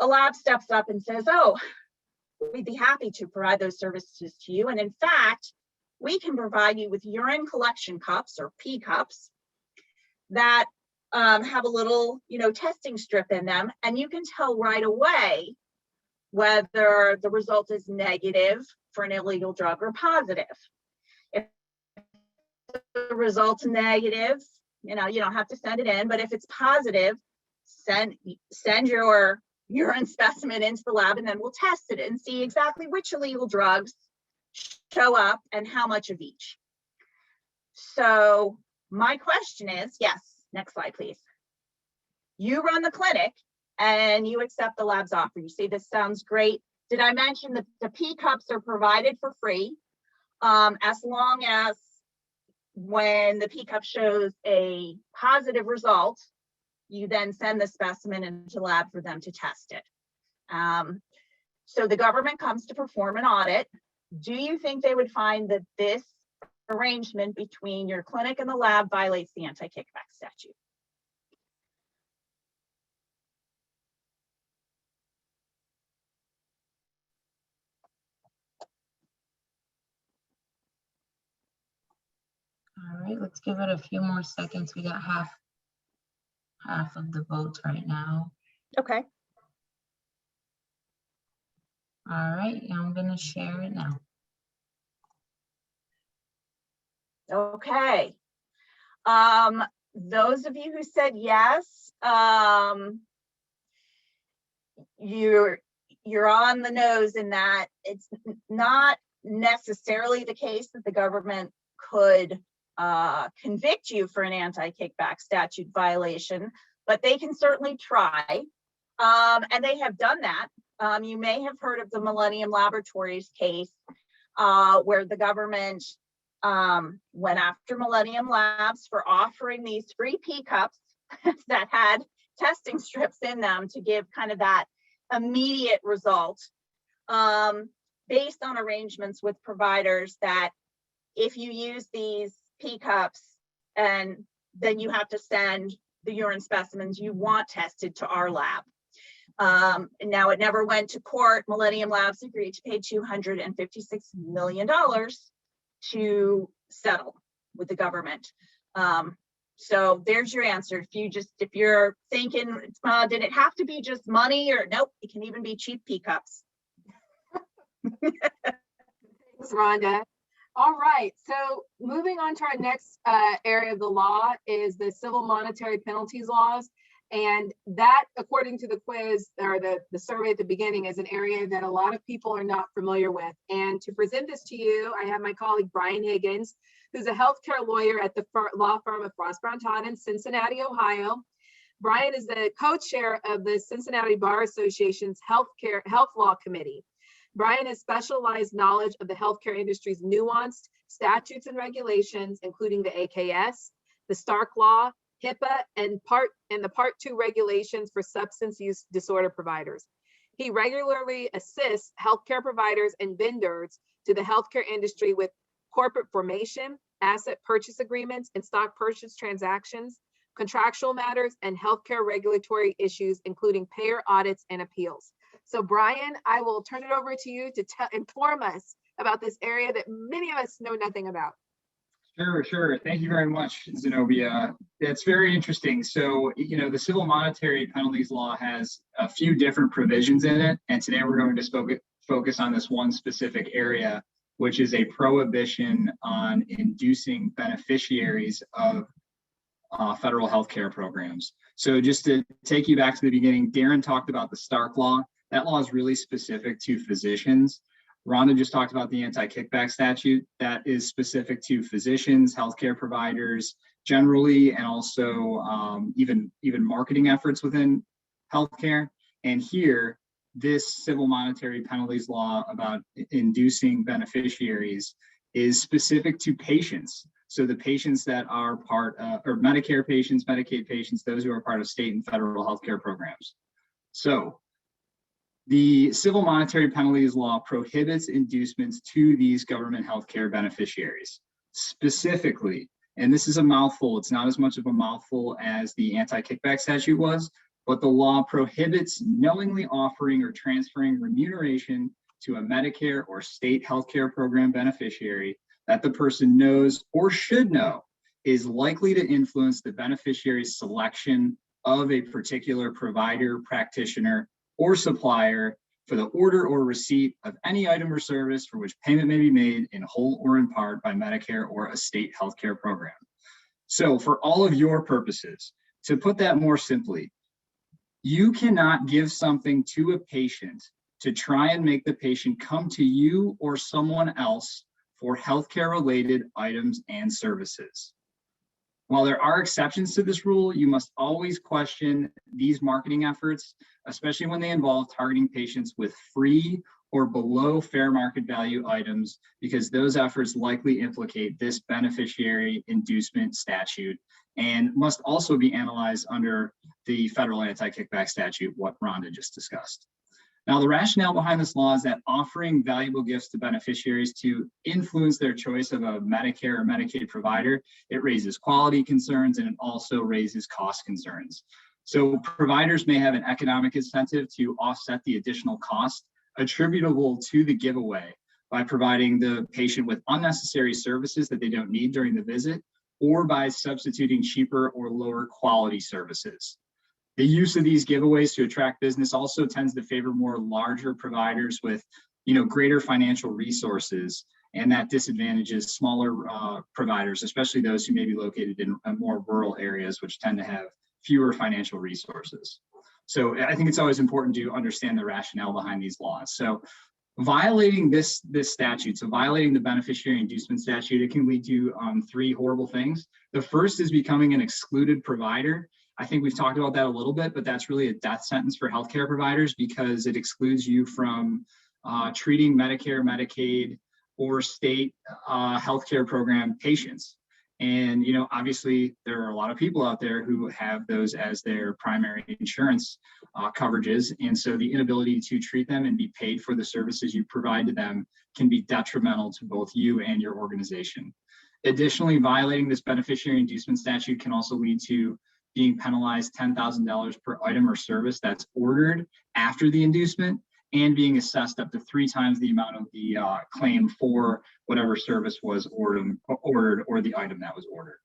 A lab steps up and says, oh, we'd be happy to provide those services to you. And in fact, we can provide you with urine collection cups or P cups that have a little, testing strip in them. And you can tell right away whether the result is negative for an illegal drug or positive. If the result's negative, you don't have to send it in, but if it's positive, send your urine specimen into the lab and then we'll test it and see exactly which illegal drugs show up and how much of each. So my question is, yes, next slide, please. You run the clinic and you accept the lab's offer. You say, this sounds great. Did I mention that the P cups are provided for free as long as when the P cup shows a positive result, you then send the specimen into the lab for them to test it. So the government comes to perform an audit. Do you think they would find that this arrangement between your clinic and the lab violates the anti-kickback statute? All right, let's give it a few more seconds. We got half of the votes right now. Okay. All right, I'm gonna share it now. Okay. Those of you who said yes, you're on the nose in that it's not necessarily the case that the government could convict you for an anti-kickback statute violation, but they can certainly try. And they have done that. You may have heard of the Millennium Laboratories case where the government went after Millennium Labs for offering these free pee cups that had testing strips in them to give kind of that immediate result based on arrangements with providers that if you use these pee cups and then you have to send the urine specimens you want tested to our lab. Now it never went to court. Millennium Labs agreed to pay $256 million to settle with the government. So there's your answer. If you're thinking, did it have to be just money, or nope, it can even be cheap pee cups. Thanks, Rhonda. All right, so moving on to our next area of the law is the civil monetary penalties laws. And that, according to the quiz or the survey at the beginning, is an area that a lot of people are not familiar with. And to present this to you, I have my colleague, Brian Higgins, who's a healthcare lawyer at the law firm of Frost Brown Todd in Cincinnati, Ohio. Brian is the co-chair of the Cincinnati Bar Association's Health Law Committee. Brian has specialized knowledge of the healthcare industry's nuanced statutes and regulations, including the AKS, the Stark Law, HIPAA, and the Part 2 regulations for substance use disorder providers. He regularly assists healthcare providers and vendors to the healthcare industry with corporate formation, asset purchase agreements, and stock purchase transactions, contractual matters, and healthcare regulatory issues, including payer audits and appeals. So Brian, I will turn it over to you to inform us about this area that many of us know nothing about. Sure. Thank you very much, Zenobia. That's very interesting. So, the civil monetary penalties law has a few different provisions in it. And today we're going to focus on this one specific area, which is a prohibition on inducing beneficiaries of federal healthcare programs. So just to take you back to the beginning, Darren talked about the Stark Law. That law is really specific to physicians. Rhonda just talked about the Anti-Kickback Statute. That is specific to physicians, healthcare providers generally, and also even marketing efforts within healthcare. And here, this civil monetary penalties law about inducing beneficiaries is specific to patients. So the patients that are part of, or Medicare patients, Medicaid patients, those who are part of state and federal healthcare programs. So the civil monetary penalties law prohibits inducements to these government healthcare beneficiaries. Specifically, and this is a mouthful, it's not as much of a mouthful as the anti-kickback statute was, but the law prohibits knowingly offering or transferring remuneration to a Medicare or state healthcare program beneficiary that the person knows or should know is likely to influence the beneficiary's selection of a particular provider, practitioner, or supplier for the order or receipt of any item or service for which payment may be made in whole or in part by Medicare or a state healthcare program. So for all of your purposes, to put that more simply, you cannot give something to a patient to try and make the patient come to you or someone else for healthcare related items and services. While there are exceptions to this rule, you must always question these marketing efforts, especially when they involve targeting patients with free or below fair market value items, because those efforts likely implicate this beneficiary inducement statute and must also be analyzed under the federal anti-kickback statute, what Rhonda just discussed. Now, the rationale behind this law is that offering valuable gifts to beneficiaries to influence their choice of a Medicare or Medicaid provider, it raises quality concerns and it also raises cost concerns. So providers may have an economic incentive to offset the additional cost attributable to the giveaway by providing the patient with unnecessary services that they don't need during the visit, or by substituting cheaper or lower quality services. The use of these giveaways to attract business also tends to favor more larger providers with, greater financial resources, and that disadvantages smaller providers, especially those who may be located in more rural areas, which tend to have fewer financial resources. So I think it's always important to understand the rationale behind these laws. So violating this statute, so violating the Beneficiary Inducement Statute, it can lead to three horrible things. The first is becoming an excluded provider. I think we've talked about that a little bit, but that's really a death sentence for healthcare providers because it excludes you from treating Medicare, Medicaid, or state healthcare program patients. And, obviously there are a lot of people out there who have those as their primary insurance coverages. And so the inability to treat them and be paid for the services you provide to them can be detrimental to both you and your organization. Additionally, violating this Beneficiary Inducement Statute can also lead to being penalized $10,000 per item or service that's ordered after the inducement, and being assessed up to 3 times the amount of the claim for whatever service was ordered or the item that was ordered.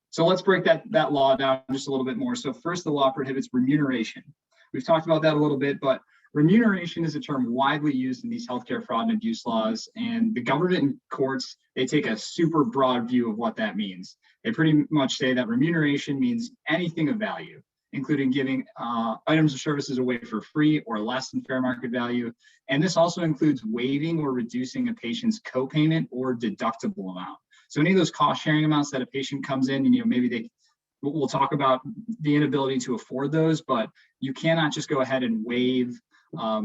So let's break that law down just a little bit more. So first, the law prohibits remuneration. We've talked about that a little bit, but remuneration is a term widely used in these healthcare fraud and abuse laws, and the government and courts, they take a super broad view of what that means. They pretty much say that remuneration means anything of value, including giving items or services away for free or less than fair market value. And this also includes waiving or reducing a patient's copayment or deductible amount. So any of those cost sharing amounts that a patient comes in and, maybe we'll talk about the inability to afford those, but you cannot just go ahead and waive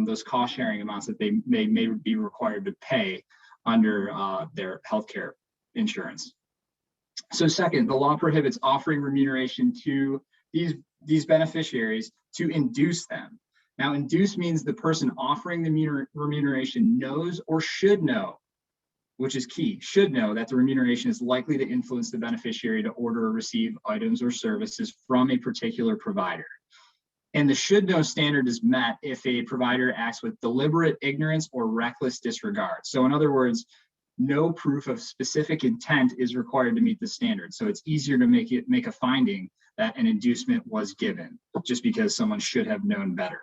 those cost sharing amounts that they may be required to pay under their healthcare insurance. So second, the law prohibits offering remuneration to these beneficiaries to induce them. Now, induce means the person offering the remuneration knows or should know, which is key, should know that the remuneration is likely to influence the beneficiary to order or receive items or services from a particular provider. And the should know standard is met if a provider acts with deliberate ignorance or reckless disregard. So in other words, no proof of specific intent is required to meet the standard. So it's easier to make a finding that an inducement was given just because someone should have known better.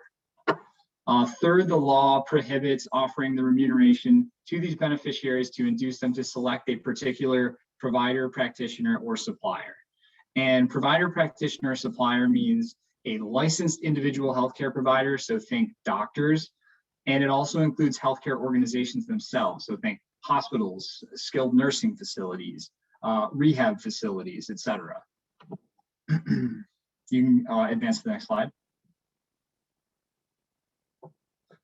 Third, the law prohibits offering the remuneration to these beneficiaries to induce them to select a particular provider, practitioner, or supplier. And provider, practitioner, or supplier means a licensed individual healthcare provider, so think doctors, and it also includes healthcare organizations themselves, so think hospitals, skilled nursing facilities, rehab facilities, etc. You can advance to the next slide.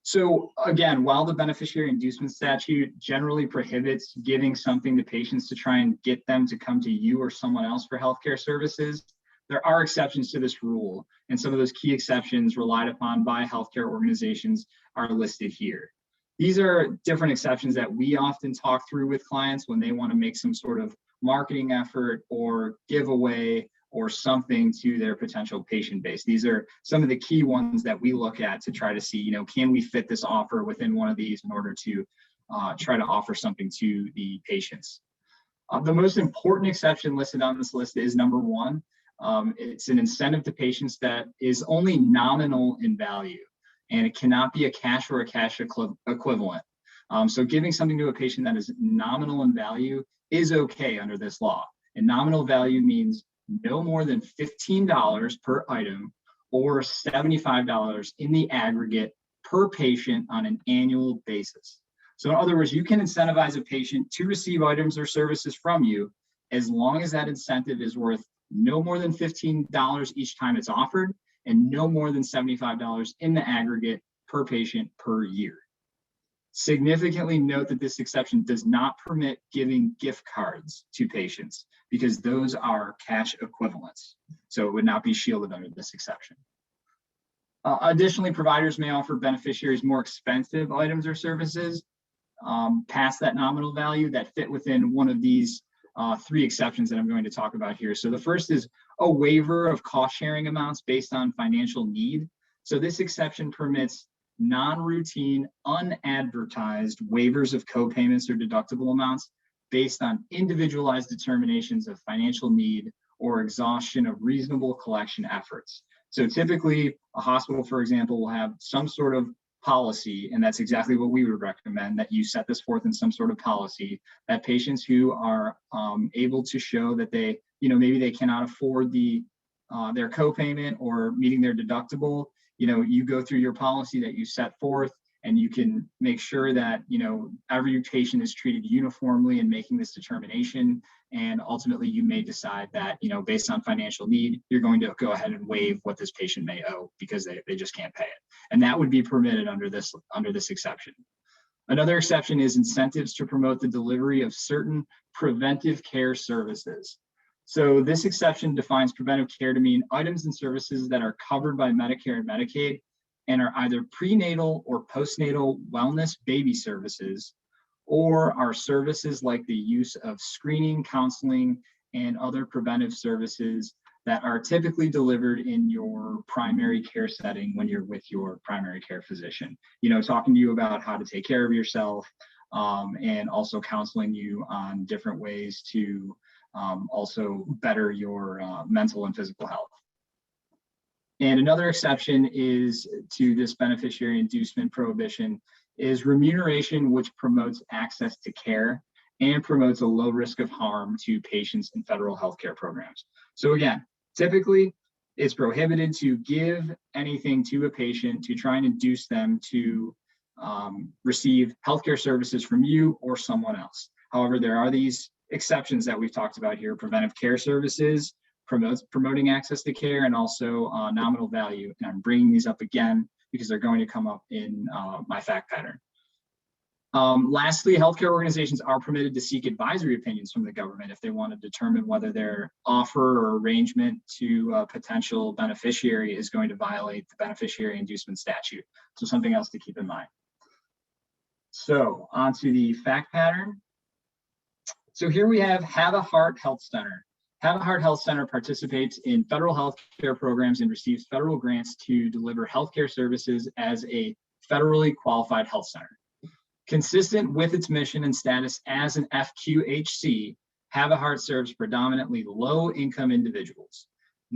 So again, while the Beneficiary Inducement Statute generally prohibits giving something to patients to try and get them to come to you or someone else for healthcare services, there are exceptions to this rule, and some of those key exceptions relied upon by healthcare organizations are listed here. These are different exceptions that we often talk through with clients when they want to make some sort of marketing effort or giveaway or something to their potential patient base. These are some of the key ones that we look at to try to see, can we fit this offer within one of these in order to try to offer something to the patients. The most important exception listed on this list is number 1. It's an incentive to patients that is only nominal in value, and it cannot be a cash or a cash equivalent. So giving something to a patient that is nominal in value is okay under this law. And nominal value means no more than $15 per item or $75 in the aggregate per patient on an annual basis. So in other words, you can incentivize a patient to receive items or services from you as long as that incentive is worth no more than $15 each time it's offered and no more than $75 in the aggregate per patient per year. Significantly note that this exception does not permit giving gift cards to patients because those are cash equivalents. So it would not be shielded under this exception. Additionally, providers may offer beneficiaries more expensive items or services past that nominal value that fit within one of these 3 exceptions that I'm going to talk about here. So the first is a waiver of cost sharing amounts based on financial need. So this exception permits non-routine, unadvertised waivers of co-payments or deductible amounts based on individualized determinations of financial need or exhaustion of reasonable collection efforts. So typically, a hospital, for example, will have some sort of policy, and that's exactly what we would recommend, that you set this forth in some sort of policy, that patients who are able to show that they, maybe they cannot afford their copayment or meeting their deductible, you go through your policy that you set forth, and you can make sure that, every patient is treated uniformly in making this determination. And ultimately, you may decide that, based on financial need, you're going to go ahead and waive what this patient may owe because they just can't pay it. And that would be permitted under this exception. Another exception is incentives to promote the delivery of certain preventive care services. So this exception defines preventive care to mean items and services that are covered by Medicare and Medicaid and are either prenatal or postnatal wellness baby services, or are services like the use of screening, counseling, and other preventive services that are typically delivered in your primary care setting when you're with your primary care physician. Talking to you about how to take care of yourself, and also counseling you on different ways to also better your mental and physical health. And another exception is to this beneficiary inducement prohibition is remuneration, which promotes access to care and promotes a low risk of harm to patients in federal healthcare programs. So again, typically it's prohibited to give anything to a patient to try and induce them to receive healthcare services from you or someone else. However, there are these exceptions that we've talked about here: preventive care services, promoting access to care, and also nominal value. And I'm bringing these up again because they're going to come up in my fact pattern. Lastly, healthcare organizations are permitted to seek advisory opinions from the government if they want to determine whether their offer or arrangement to a potential beneficiary is going to violate the Beneficiary Inducement Statute. So something else to keep in mind. So on to the fact pattern. So here we have a Heart Health Center. Have a Heart Health Center participates in federal healthcare programs and receives federal grants to deliver healthcare services as a federally qualified health center. Consistent with its mission and status as an FQHC, Have a Heart serves predominantly low-income individuals.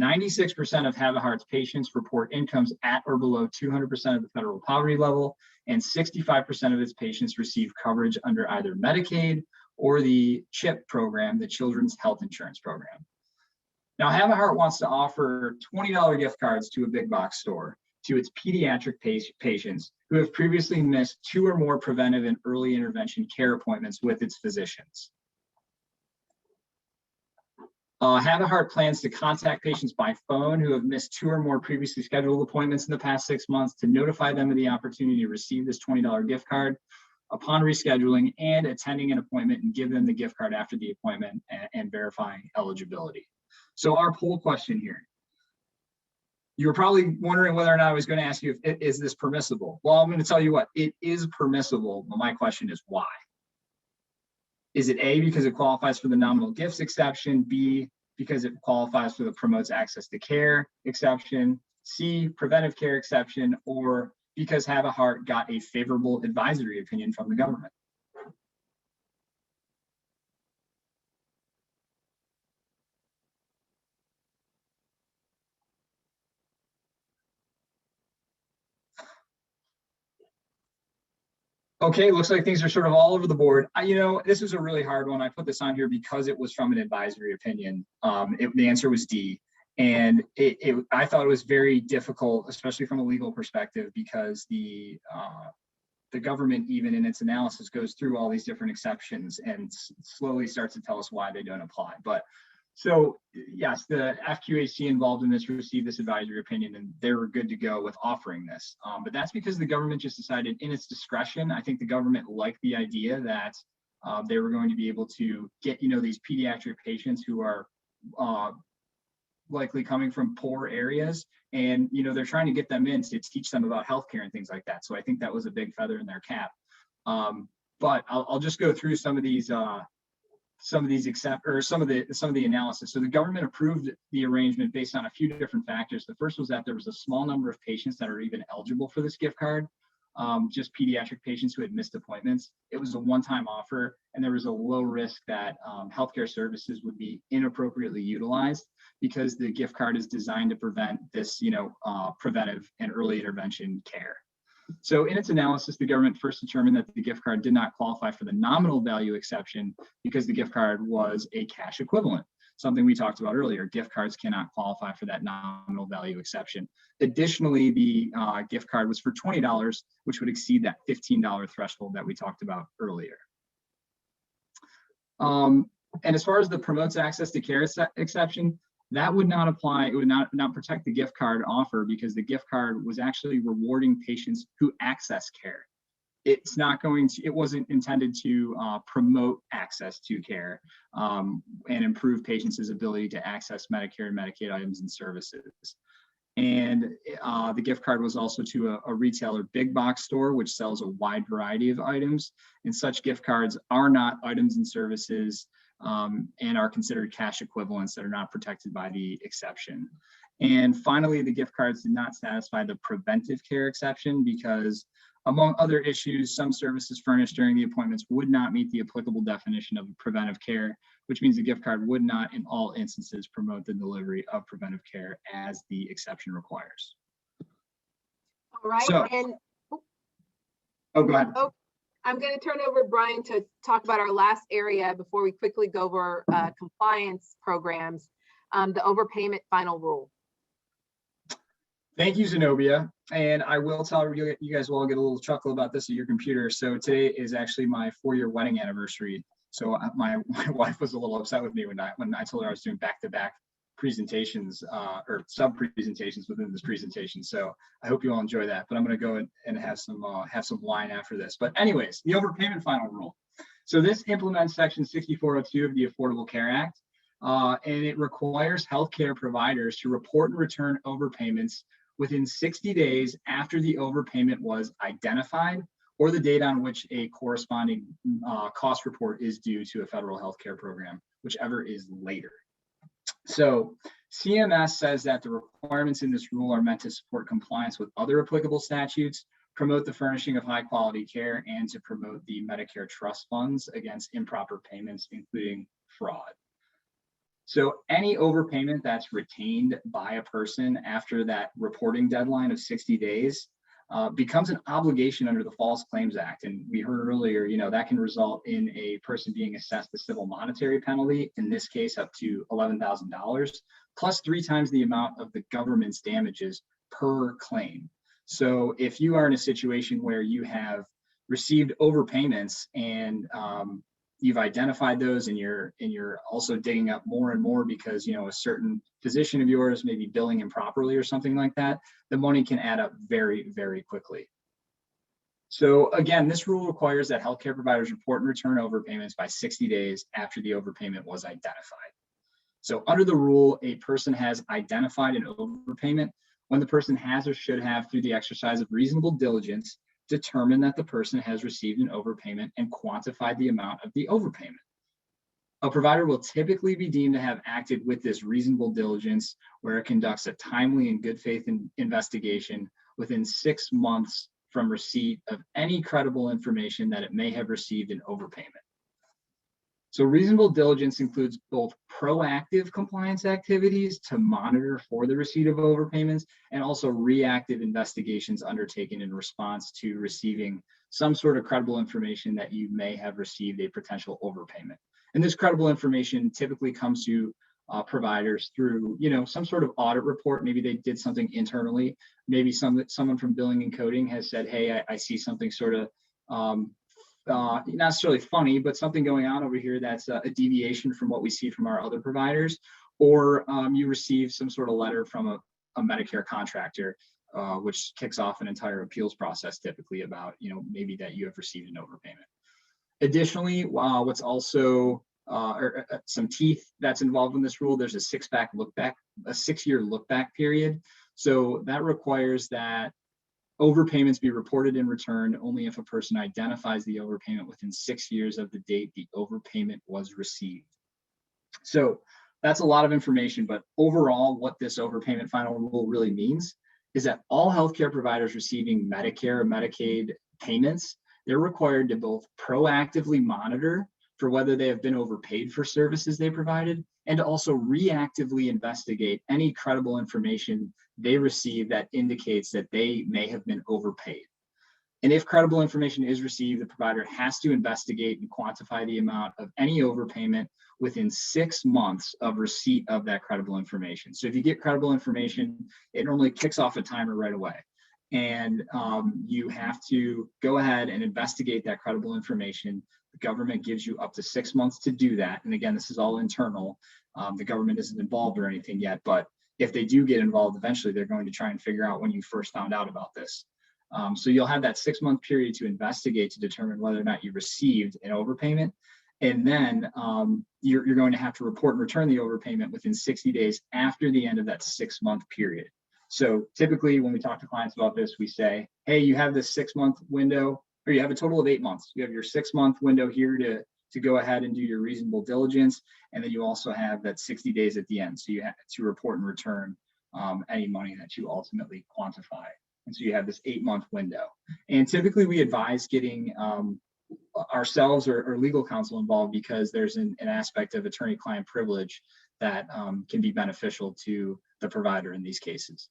96% of Have a Heart's patients report incomes at or below 200% of the federal poverty level, and 65% of its patients receive coverage under either Medicaid or the CHIP program, the Children's Health Insurance Program. Now, Have a Heart wants to offer $20 gift cards to a big box store to its pediatric patients who have previously missed 2 or more preventive and early intervention care appointments with its physicians. Have a Heart plans to contact patients by phone who have missed 2 or more previously scheduled appointments in the past 6 months to notify them of the opportunity to receive this $20 gift card upon rescheduling and attending an appointment, and give them the gift card after the appointment and verifying eligibility. So our poll question here, you were probably wondering whether or not I was going to ask you, is this permissible? Well, I'm going to tell you what, it is permissible, but my question is why? Is it A, because it qualifies for the nominal gifts exception, B, because it qualifies for the promotes access to care exception, C, preventive care exception, or because Have a Heart got a favorable advisory opinion from the government? Okay, looks like things are sort of all over the board. This was a really hard one. I put this on here because it was from an advisory opinion. The answer was D. And I thought it was very difficult, especially from a legal perspective, because the government, even in its analysis, goes through all these different exceptions and slowly starts to tell us why they don't apply. But so yes, the FQHC involved in this received this advisory opinion, and they were good to go with offering this. But that's because the government just decided in its discretion. I think the government liked the idea that they were going to be able to get, these pediatric patients who are likely coming from poor areas, and they're trying to get them in to teach them about healthcare and things like that. So I think that was a big feather in their cap. But I'll just go through some of the analysis. So the government approved the arrangement based on a few different factors. The first was that there was a small number of patients that are even eligible for this gift card. just pediatric patients who had missed appointments. It was a one-time offer, and there was a low risk that healthcare services would be inappropriately utilized because the gift card is designed to prevent this, preventive and early intervention care. So in its analysis, the government first determined that the gift card did not qualify for the nominal value exception because the gift card was a cash equivalent, something we talked about earlier. Gift cards cannot qualify for that nominal value exception. Additionally, the gift card was for $20, which would exceed that $15 threshold that we talked about earlier. And as far as the promotes access to care exception, that would not apply. It would not protect the gift card offer because the gift card was actually rewarding patients who access care. It's not going to, it wasn't intended to promote access to care and improve patients' ability to access Medicare and Medicaid items and services. And the gift card was also to a retailer big box store, which sells a wide variety of items. And such gift cards are not items and services and are considered cash equivalents that are not protected by the exception. And finally, the gift cards did not satisfy the preventive care exception because, among other issues, some services furnished during the appointments would not meet the applicable definition of preventive care, which means the gift card would not in all instances promote the delivery of preventive care as the exception requires. All right. So, go ahead. Oh, I'm going to turn over Brian to talk about our last area before we quickly go over compliance programs, the overpayment final rule. Thank you, Zenobia. And I will tell you, you guys will all get a little chuckle about this at your computer. So today is actually my 4-year wedding anniversary. So my wife was a little upset with me when I told her I was doing back-to-back presentations or sub-presentations within this presentation. So I hope you all enjoy that, but I'm going to go and have some wine after this. But anyways, the overpayment final rule. So this implements section 6402 of the Affordable Care Act, and it requires healthcare providers to report and return overpayments within 60 days after the overpayment was identified or the date on which a corresponding cost report is due to a federal healthcare program, whichever is later. So CMS says that the requirements in this rule are meant to support compliance with other applicable statutes, promote the furnishing of high quality care, and to promote the Medicare trust funds against improper payments, including fraud. So any overpayment that's retained by a person after that reporting deadline of 60 days becomes an obligation under the False Claims Act. And we heard earlier, that can result in a person being assessed a civil monetary penalty, in this case up to $11,000, plus 3 times the amount of the government's damages per claim. So if you are in a situation where you have received overpayments and you've identified those and you're also digging up more and more because a certain physician of yours may be billing improperly or something like that, the money can add up very, very quickly. So again, this rule requires that healthcare providers report and return overpayments by 60 days after the overpayment was identified. So under the rule, a person has identified an overpayment when the person has or should have, through the exercise of reasonable diligence, determine that the person has received an overpayment and quantified the amount of the overpayment. A provider will typically be deemed to have acted with this reasonable diligence where it conducts a timely and good faith investigation within 6 months from receipt of any credible information that it may have received an overpayment. So reasonable diligence includes both proactive compliance activities to monitor for the receipt of overpayments and also reactive investigations undertaken in response to receiving some sort of credible information that you may have received a potential overpayment. And this credible information typically comes to providers through, some sort of audit report. Maybe they did something internally. Maybe someone from billing and coding has said, hey, I see something sort of not necessarily funny, but something going on over here that's a deviation from what we see from our other providers, or you receive some sort of letter from a Medicare contractor, which kicks off an entire appeals process typically about, maybe that you have received an overpayment. Additionally, what's also some teeth that's involved in this rule, there's a 6-year look back period. So that requires that overpayments be reported and returned only if a person identifies the overpayment within 6 years of the date the overpayment was received. So that's a lot of information, but overall, what this overpayment final rule really means is that all healthcare providers receiving Medicare or Medicaid payments, they're required to both proactively monitor for whether they have been overpaid for services they provided, and to also reactively investigate any credible information they receive that indicates that they may have been overpaid. And if credible information is received, the provider has to investigate and quantify the amount of any overpayment within 6 months of receipt of that credible information. So if you get credible information, it normally kicks off a timer right away. And you have to go ahead and investigate that credible information. The government gives you up to 6 months to do that. And again, this is all internal. The government isn't involved or anything yet, but if they do get involved, eventually they're going to try and figure out when you first found out about this. So you'll have that 6 month period to investigate to determine whether or not you received an overpayment. And then you're going to have to report and return the overpayment within 60 days after the end of that 6 month period. So typically when we talk to clients about this, we say, hey, you have this 6 month window, or you have a total of 8 months. You have your 6 month window here to go ahead and do your reasonable diligence. And then you also have that 60 days at the end. So you have to report and return any money that you ultimately quantify. And so you have this 8 month window. And typically we advise getting ourselves or legal counsel involved because there's an aspect of attorney-client privilege that can be beneficial to the provider in these cases.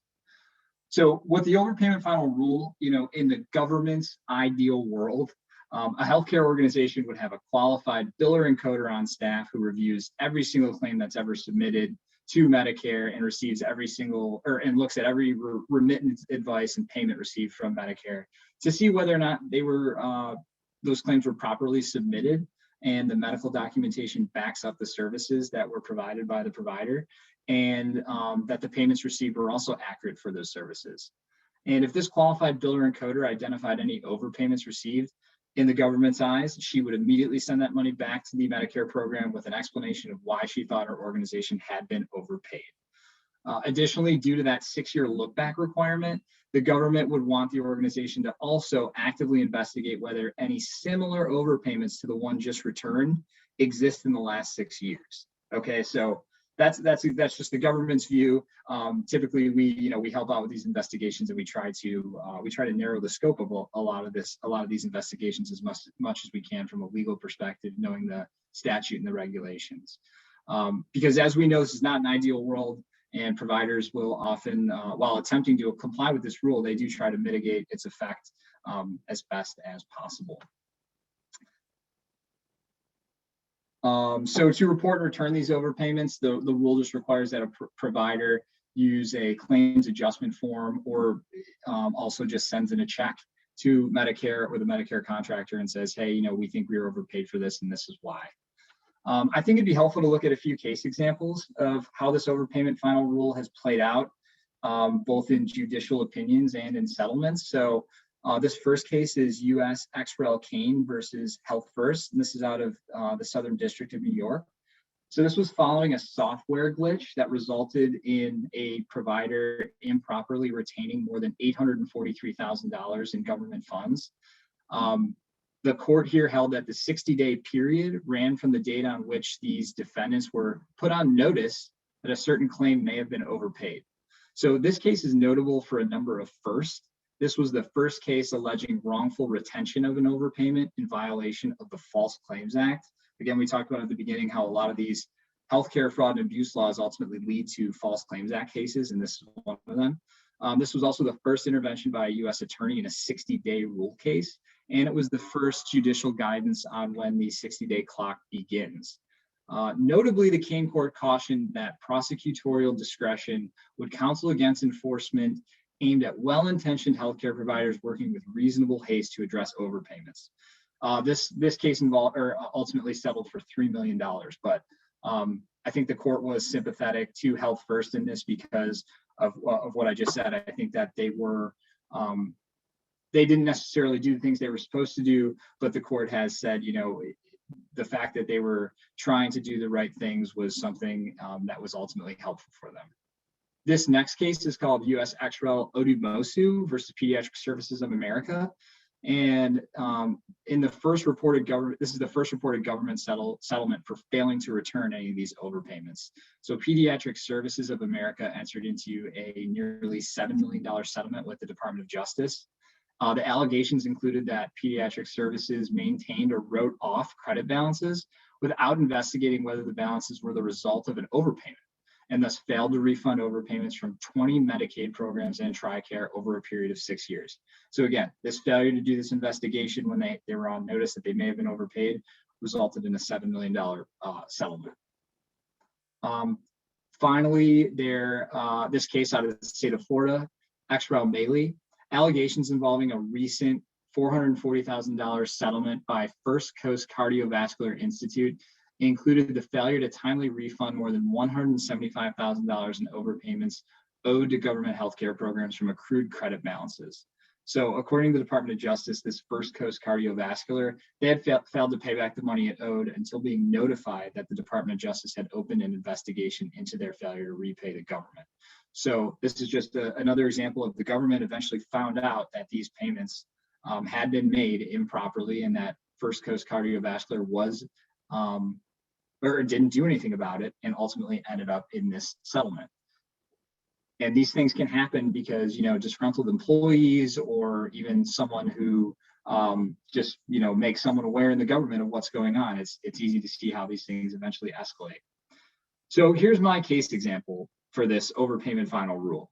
So with the overpayment final rule, in the government's ideal world, a healthcare organization would have a qualified biller encoder on staff who reviews every single claim that's ever submitted to Medicare and receives and looks at every remittance advice and payment received from Medicare to see whether or not those claims were properly submitted and the medical documentation backs up the services that were provided by the provider, and that the payments received were also accurate for those services. And if this qualified biller encoder identified any overpayments received in the government's eyes, she would immediately send that money back to the Medicare program with an explanation of why she thought her organization had been overpaid. Additionally, due to that 6-year look back requirement, the government would want the organization to also actively investigate whether any similar overpayments to the one just returned exist in the last 6 years. Okay, so that's just the government's view. Typically, we help out with these investigations, and we try to narrow the scope of a lot of these investigations as much as we can from a legal perspective, knowing the statute and the regulations. Because as we know, this is not an ideal world, and providers will often, while attempting to comply with this rule, they do try to mitigate its effect as best as possible. So to report and return these overpayments, the rule just requires that a provider use a claims adjustment form, or also just sends in a check to Medicare or the Medicare contractor and says, hey, we think we were overpaid for this and this is why. I think it'd be helpful to look at a few case examples of how this overpayment final rule has played out, both in judicial opinions and in settlements. So this first case is U.S. ex rel. Kane versus Health First, and this is out of the Southern District of New York. So this was following a software glitch that resulted in a provider improperly retaining more than $843,000 in government funds. The court here held that the 60-day period ran from the date on which these defendants were put on notice that a certain claim may have been overpaid. So this case is notable for a number of firsts. This was the first case alleging wrongful retention of an overpayment in violation of the False Claims Act. Again, we talked about at the beginning how a lot of these healthcare fraud and abuse laws ultimately lead to False Claims Act cases, and this is one of them. This was also the first intervention by a U.S. attorney in a 60-day rule case, and it was the first judicial guidance on when the 60-day clock begins. Notably, the Kane court cautioned that prosecutorial discretion would counsel against enforcement aimed at well-intentioned healthcare providers working with reasonable haste to address overpayments. This case ultimately settled for $3 million, but I think the court was sympathetic to Health First in this because of what I just said. I think that they didn't necessarily do the things they were supposed to do, but the court has said, the fact that they were trying to do the right things was something that was ultimately helpful for them. This next case is called U.S. ex rel. Odumosu versus Pediatric Services of America. And in the first reported government, this is the first reported government settlement for failing to return any of these overpayments. So Pediatric Services of America entered into a nearly $7 million settlement with the Department of Justice. The allegations included that Pediatric Services maintained or wrote off credit balances without investigating whether the balances were the result of an overpayment, and thus failed to refund overpayments from 20 Medicaid programs and TRICARE over a period of 6 years. So again, this failure to do this investigation when they were on notice that they may have been overpaid resulted in a $7 million settlement. Finally, this case out of the state of Florida, ex rel. Maley, allegations involving a recent $440,000 settlement by First Coast Cardiovascular Institute included the failure to timely refund more than $175,000 in overpayments owed to government healthcare programs from accrued credit balances. So according to the Department of Justice, this First Coast Cardiovascular, they had failed to pay back the money it owed until being notified that the Department of Justice had opened an investigation into their failure to repay the government. So this is just another example of the government eventually found out that these payments had been made improperly, and that First Coast Cardiovascular was or didn't do anything about it, and ultimately ended up in this settlement. And these things can happen because, you know, disgruntled employees or even someone who just, you know, makes someone aware in the government of what's going on. It's easy to see how these things eventually escalate. So here's my case example for this overpayment final rule.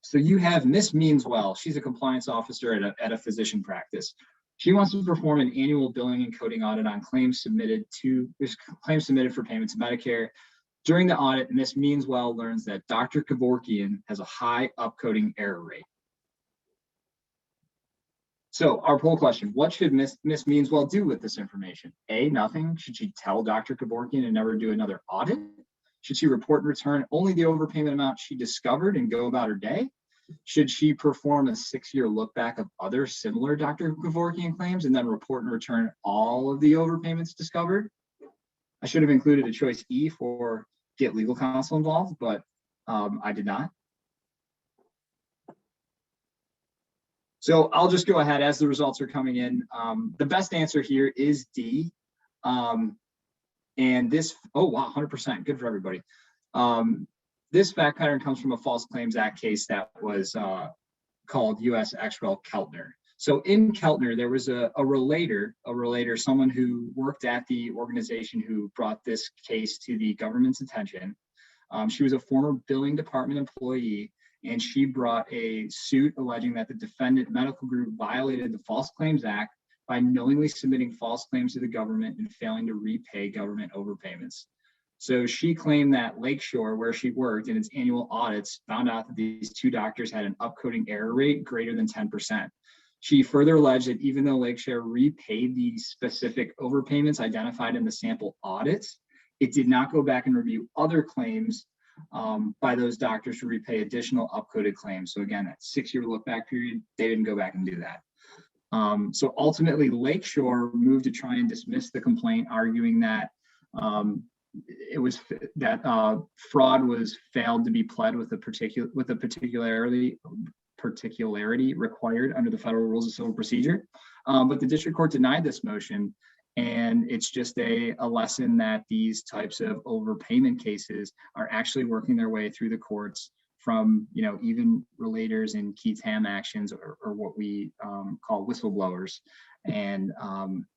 So you have Miss Meanswell. She's a compliance officer at a physician practice. She wants to perform an annual billing and coding audit on claims submitted for payment to Medicare. During the audit, Ms. Meanswell learns that Dr. Kevorkian has a high upcoding error rate. So our poll question, what should Ms. Meanswell do with this information? A, nothing. Should she tell Dr. Kevorkian and never do another audit? Should she report and return only the overpayment amount she discovered and go about her day? Should she perform a 6-year look back of other similar Dr. Kevorkian claims and then report and return all of the overpayments discovered? I should have included a choice E for get legal counsel involved, but I did not. So I'll just go ahead as the results are coming in. The best answer here is D. And this, oh wow, 100%, good for everybody. This fact pattern comes from a False Claims Act case that was called U.S. ex rel. Keltner. So in Keltner, there was a relator, someone who worked at the organization who brought this case to the government's attention. She was a former billing department employee, and she brought a suit alleging that the defendant medical group violated the False Claims Act by knowingly submitting false claims to the government and failing to repay government overpayments. So she claimed that Lakeshore, where she worked, in its annual audits, found out that these two doctors had an upcoding error rate greater than 10%. She further alleged that even though Lakeshore repaid the specific overpayments identified in the sample audits, it did not go back and review other claims by those doctors to repay additional upcoded claims. So again, that 6-year look back period, they didn't go back and do that. So ultimately, Lakeshore moved to try and dismiss the complaint, arguing that it was that fraud was failed to be pled with a particularity required under the federal rules of civil procedure. But the district court denied this motion, and it's just a lesson that these types of overpayment cases are actually working their way through the courts from, you know, even relators in key TAM actions or what we call whistleblowers. And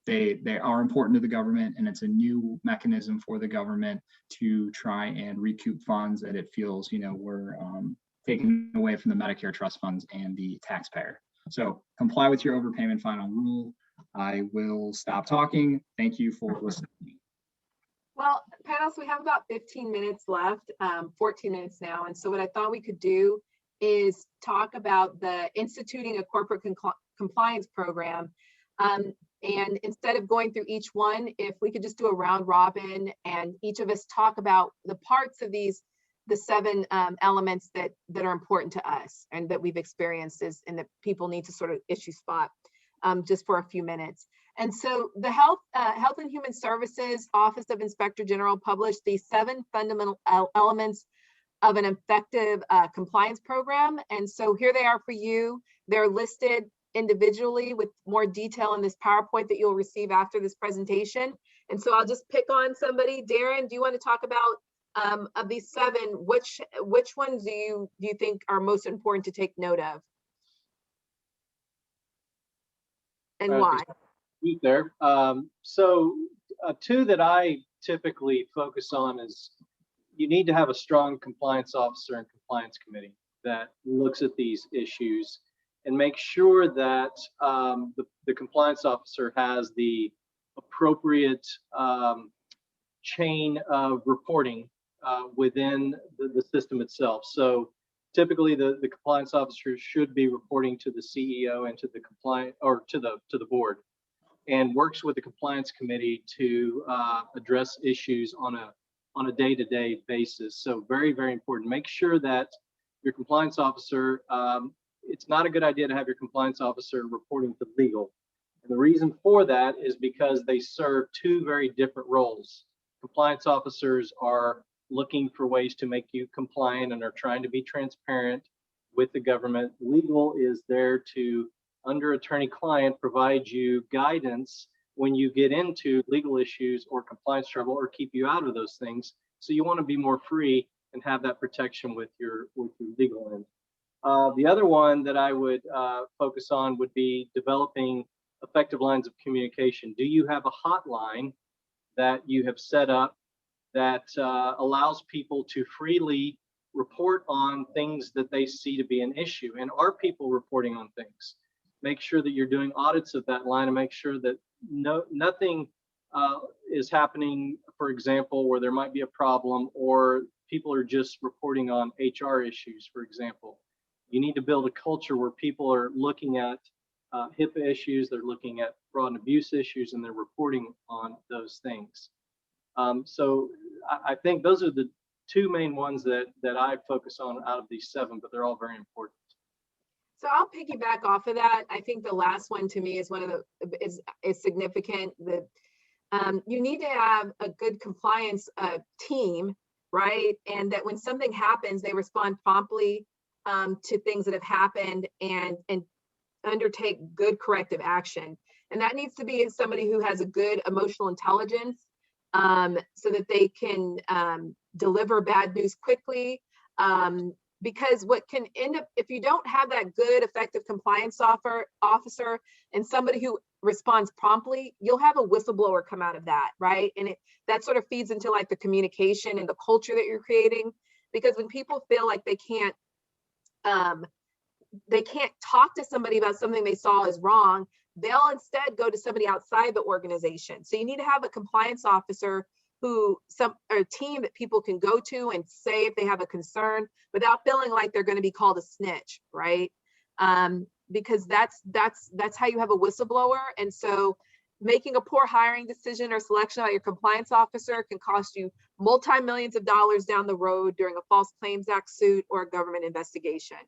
they are important to the government, and it's a new mechanism for the government to try and recoup funds that it feels, you know, were taken away from the Medicare trust funds and the taxpayer. So comply with your overpayment final rule. I will stop talking. Thank you for listening. Well, panelists, we have about 15 minutes left, 14 minutes now. And so what I thought we could do is talk about the instituting a corporate compliance program. And instead of going through each one, if we could just do a round robin and each of us talk about the parts of the 7 elements that are important to us and that we've experienced and that people need to sort of issue spot just for a few minutes. And so the Health and Human Services Office of Inspector General published the 7 fundamental elements of an effective compliance program. And so here they are for you. They're listed individually with more detail in this PowerPoint that you'll receive after this presentation. And so I'll just pick on somebody. Darren, do you want to talk about of these 7, which ones do you think are most important to take note of? And why? There. So 2 that I typically focus on is you need to have a strong compliance officer and compliance committee that looks at these issues and make sure that the compliance officer has the appropriate chain of reporting within the system itself. So typically the compliance officer should be reporting to the CEO and to the compliant or to the board, and works with the compliance committee to address issues on a day-to-day basis. So very, very important. Make sure that your compliance officer, it's not a good idea to have your compliance officer reporting to legal. And the reason for that is because they serve 2 very different roles. Compliance officers are looking for ways to make you compliant and are trying to be transparent with the government. Legal is there to, under attorney-client, provide you guidance when you get into legal issues or compliance trouble, or keep you out of those things. So you want to be more free and have that protection with your legal end. The other one that I would focus on would be developing effective lines of communication. Do you have a hotline that you have set up that allows people to freely report on things that they see to be an issue? And are people reporting on things? Make sure that you're doing audits of that line and make sure that nothing is happening, for example, where there might be a problem or people are just reporting on HR issues, for example. You need to build a culture where people are looking at HIPAA issues, they're looking at fraud and abuse issues, and they're reporting on those things. So I think those are the 2 main ones that I focus on out of these 7, but they're all very important. So I'll piggyback off of that. I think the last one to me is one of the is significant. That you need to have a good compliance team, right? And that when something happens, they respond promptly to things that have happened and undertake good corrective action. And that needs to be somebody who has a good emotional intelligence, so that they can deliver bad news quickly. Because what can end up, if you don't have that good, effective compliance officer and somebody who responds promptly, you'll have a whistleblower come out of that, right? And that sort of feeds into like the communication and the culture that you're creating. Because when people feel like they can't talk to somebody about something they saw is wrong, they'll instead go to somebody outside the organization. So you need to have a compliance officer a team that people can go to and say if they have a concern without feeling like they're going to be called a snitch, right? Because that's how you have a whistleblower. And so making a poor hiring decision or selection by your compliance officer can cost you multi-millions of dollars down the road during a False Claims Act suit or a government investigation.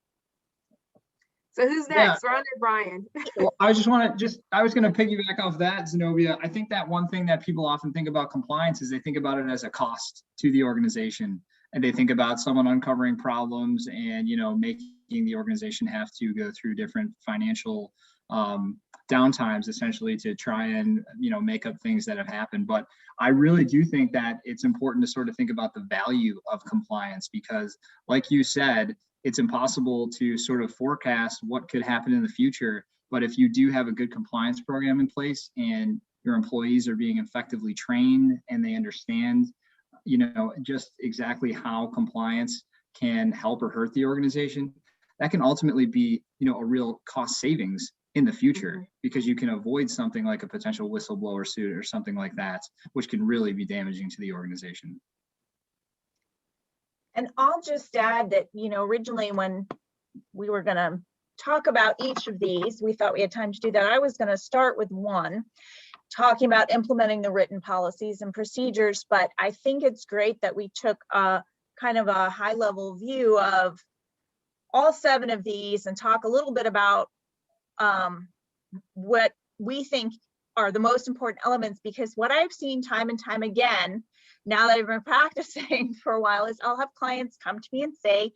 So who's next? We're under Brian. Well, I was going to piggyback off that, Zenobia. I think that one thing that people often think about compliance is they think about it as a cost to the organization. And they think about someone uncovering problems and, making the organization have to go through different financial downtimes, essentially, to try and, make up things that have happened. But I really do think that it's important to sort of think about the value of compliance, because like you said, it's impossible to sort of forecast what could happen in the future. But if you do have a good compliance program in place and your employees are being effectively trained and they understand, just exactly how compliance can help or hurt the organization, that can ultimately be, a real cost savings in the future, because you can avoid something like a potential whistleblower suit or something like that, which can really be damaging to the organization. And I'll just add that, originally when we were going to talk about each of these, we thought we had time to do that. I was going to start with one, talking about implementing the written policies and procedures, but I think it's great that we took a kind of a high level view of all 7 of these and talk a little bit about what we think are the most important elements, because what I've seen time and time again, now that I've been practicing for a while, is I'll have clients come to me and say,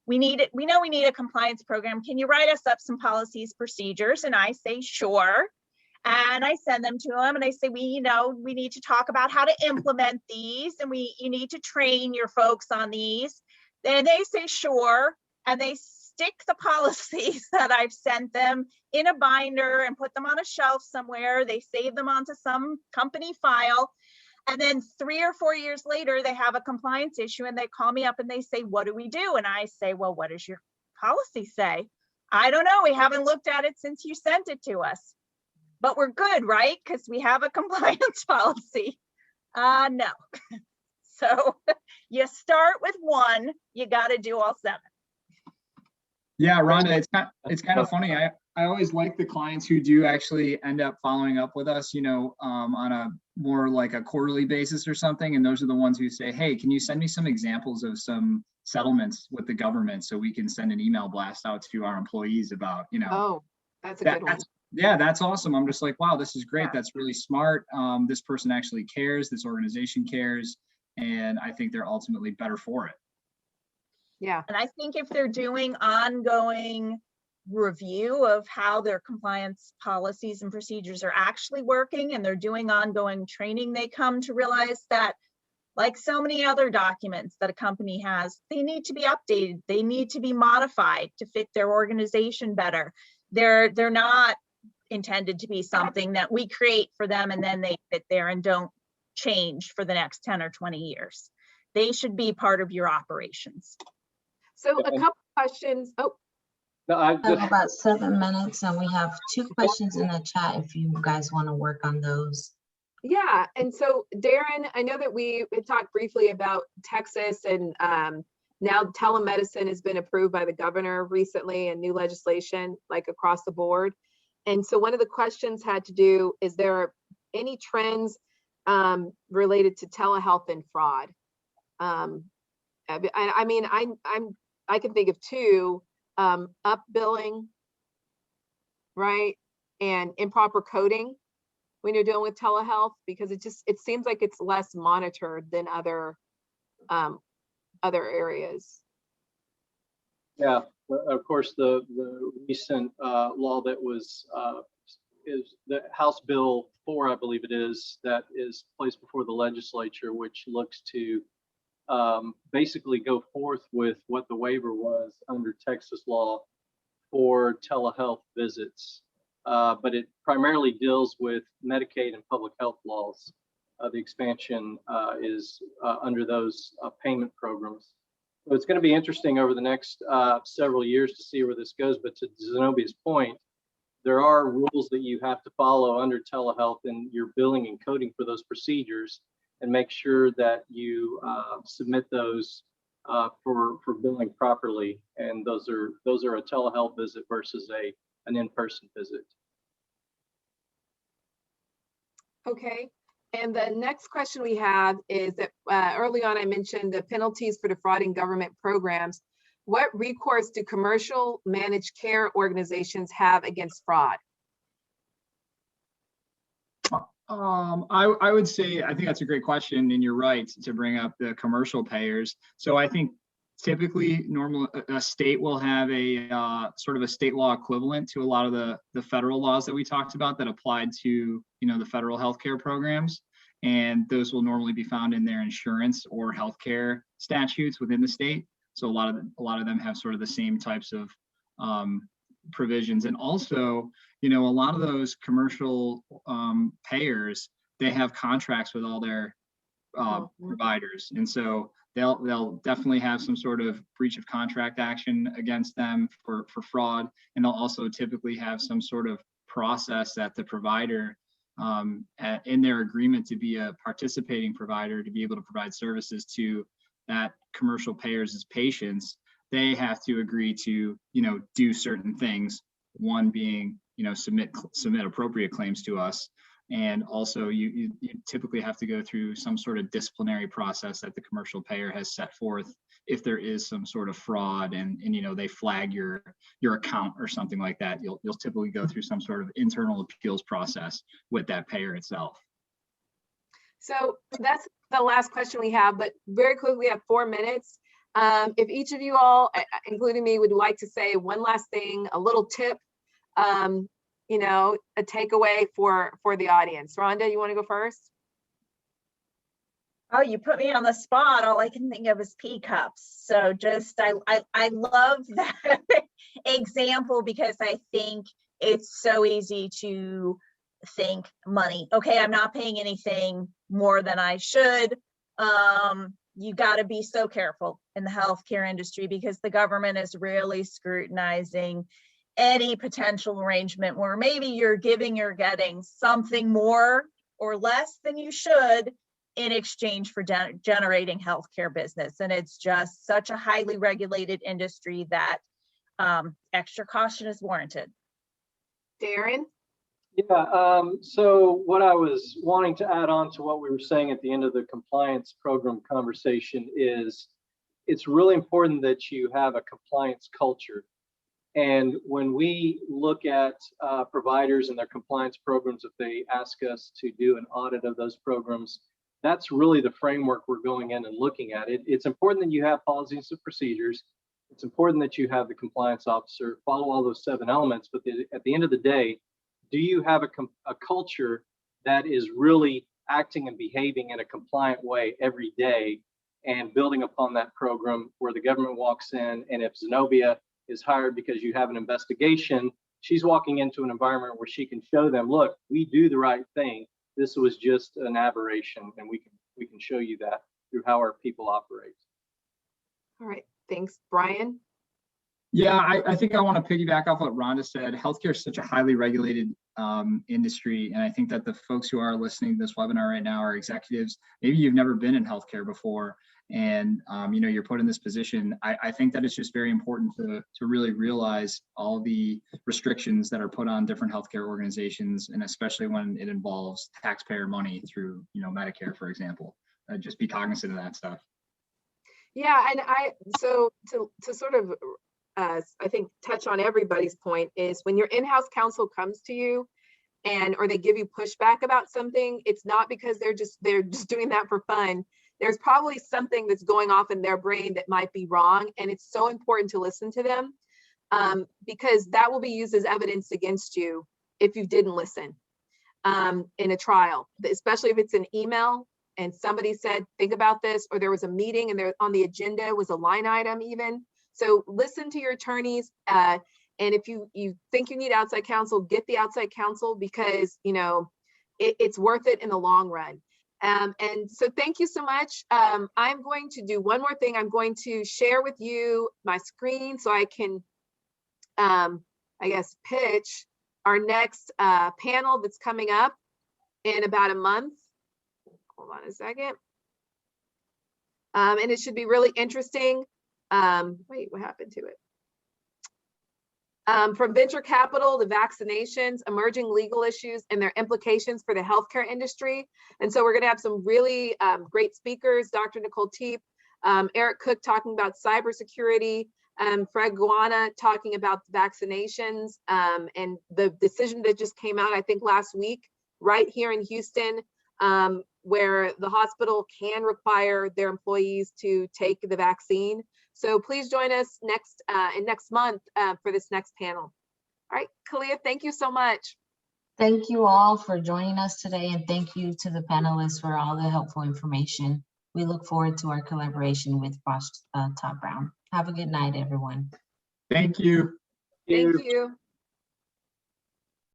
we know we need a compliance program. Can you write us up some policies, procedures? And I say, sure. And I send them to them and I say, we need to talk about how to implement these, and you need to train your folks on these. Then they say, sure. And they stick the policies that I've sent them in a binder and put them on a shelf somewhere. They save them onto some company file. And then 3 or 4 years later, they have a compliance issue and they call me up and they say, what do we do? And I say, well, what does your policy say? I don't know. We haven't looked at it since you sent it to us. But we're good, right? Because we have a compliance policy. No. So you start with one, you got to do all 7. Yeah, Rhonda, it's kind of funny. I always like the clients who do actually end up following up with us, on a more like a quarterly basis or something. And those are the ones who say, hey, can you send me some examples of some settlements with the government so we can send an email blast out to our employees about, Oh, that's a good one. Yeah, that's awesome. I'm just like, wow, this is great. That's really smart. This person actually cares. This organization cares. And I think they're ultimately better for it. Yeah. And I think if they're doing ongoing review of how their compliance policies and procedures are actually working, and they're doing ongoing training, they come to realize that, like so many other documents that a company has, they need to be updated. They need to be modified to fit their organization better. They're not intended to be something that we create for them and then they fit there and don't change for the next 10 or 20 years. They should be part of your operations. So a couple questions. Oh, No, We have about 7 minutes and we have 2 questions in the chat if you guys want to work on those. yeah. And so Darren, I know that we talked briefly about Texas, and now telemedicine has been approved by the governor recently, and new legislation like across the board. And so one of the questions had to do, is there any trends related to telehealth and fraud? I mean, I can think of 2, up billing, right? And improper coding when you're dealing with telehealth, because it seems like it's less monitored than other areas. Yeah, of course, the recent law that was is the House Bill 4, I believe it is, that is placed before the legislature, which looks to basically go forth with what the waiver was under Texas law for telehealth visits. But it primarily deals with Medicaid and public health laws. The expansion is under those payment programs. So it's going to be interesting over the next several years to see where this goes. But to Zenobia's point, there are rules that you have to follow under telehealth in your billing and coding for those procedures, and make sure that you submit those for billing properly. And those are a telehealth visit versus an in-person visit. Okay. And the next question we have is that early on I mentioned the penalties for defrauding government programs. What recourse do commercial managed care organizations have against fraud? I would say, I think that's a great question, and you're right to bring up the commercial payers. So I think typically a state will have a sort of a state law equivalent to a lot of the federal laws that we talked about that applied to the federal healthcare programs, and those will normally be found in their insurance or healthcare statutes within the state. So a lot of them have sort of the same types of provisions. And also, a lot of those commercial payers, they have contracts with all their providers, and so they'll definitely have some sort of breach of contract action against them for fraud, and they'll also typically have some sort of process that the provider in their agreement to be a participating provider to be able to provide services to that commercial payers as patients. They have to agree to do certain things, one being submit appropriate claims to us, and also you typically have to go through some sort of disciplinary process that the commercial payer has set forth if there is some sort of fraud and they flag your account or something like that. You'll typically go through some sort of internal appeals process with that payer itself. So that's the last question we have, but very quickly, we have 4 minutes. If each of you all, including me, would like to say one last thing, a little tip, you know, a takeaway for the audience. Rhonda, you want to go first? Oh, you put me on the spot. All I can think of is pea cups. So just, I love that example because I think it's so easy to think money. Okay, I'm not paying anything more than I should. You got to be so careful in the healthcare industry because the government is really scrutinizing any potential arrangement where maybe you're giving or getting something more or less than you should in exchange for generating healthcare business. And it's just such a highly regulated industry that extra caution is warranted. Darren? Yeah, so what I was wanting to add on to what we were saying at the end of the compliance program conversation is it's really important that you have a compliance culture. And when we look at providers and their compliance programs, if they ask us to do an audit of those programs, that's really the framework we're going in and looking at. It's important that you have policies and procedures. It's important that you have the compliance officer follow all those 7 elements, but at the end of the day, do you have a culture that is really acting and behaving in a compliant way every day and building upon that program where the government walks in, and if Zenobia is hired because you have an investigation, she's walking into an environment where she can show them, look, we do the right thing. This was just an aberration, and we can show you that through how our people operate. All right, thanks. Brian? Yeah, I think I want to piggyback off what Rhonda said. Healthcare is such a highly regulated industry, and I think that the folks who are listening to this webinar right now are executives. Maybe you've never been in healthcare before, and you know, you're put in this position. I think that it's just very important to really realize all the restrictions that are put on different healthcare organizations, and especially when it involves taxpayer money through, you know, Medicare, for example. Just be cognizant of that stuff. Yeah, and so to sort of I think touch on everybody's point is when your in-house counsel comes to you or they give you pushback about something, it's not because they're just doing that for fun. There's probably something that's going off in their brain that might be wrong, and it's so important to listen to them because that will be used as evidence against you if you didn't listen in a trial, especially if it's an email and somebody said, think about this, or there was a meeting and there on the agenda was a line item even. So listen to your attorneys, and if you think you need outside counsel, get the outside counsel because, you know, it's worth it in the long run. And so thank you so much. I'm going to do one more thing. I'm going to share with you my screen so I can, I guess, pitch our next panel that's coming up in about a month. Hold on a second. And it should be really interesting. Wait, what happened to it? From venture capital to vaccinations, emerging legal issues and their implications for the healthcare industry. And so we're going to have some really great speakers, Dr. Nicole Teep, Eric Cook talking about cybersecurity, Fred Guana talking about vaccinations, and the decision that just came out, I think last week, right here in Houston, where the hospital can require their employees to take the vaccine. So please join us next month for this next panel. All right, Kalia, thank you so much. Thank you all for joining us today, and thank you to the panelists for all the helpful information. We look forward to our collaboration with Frost Top Brown. Have a good night, everyone. Thank you. Thank you.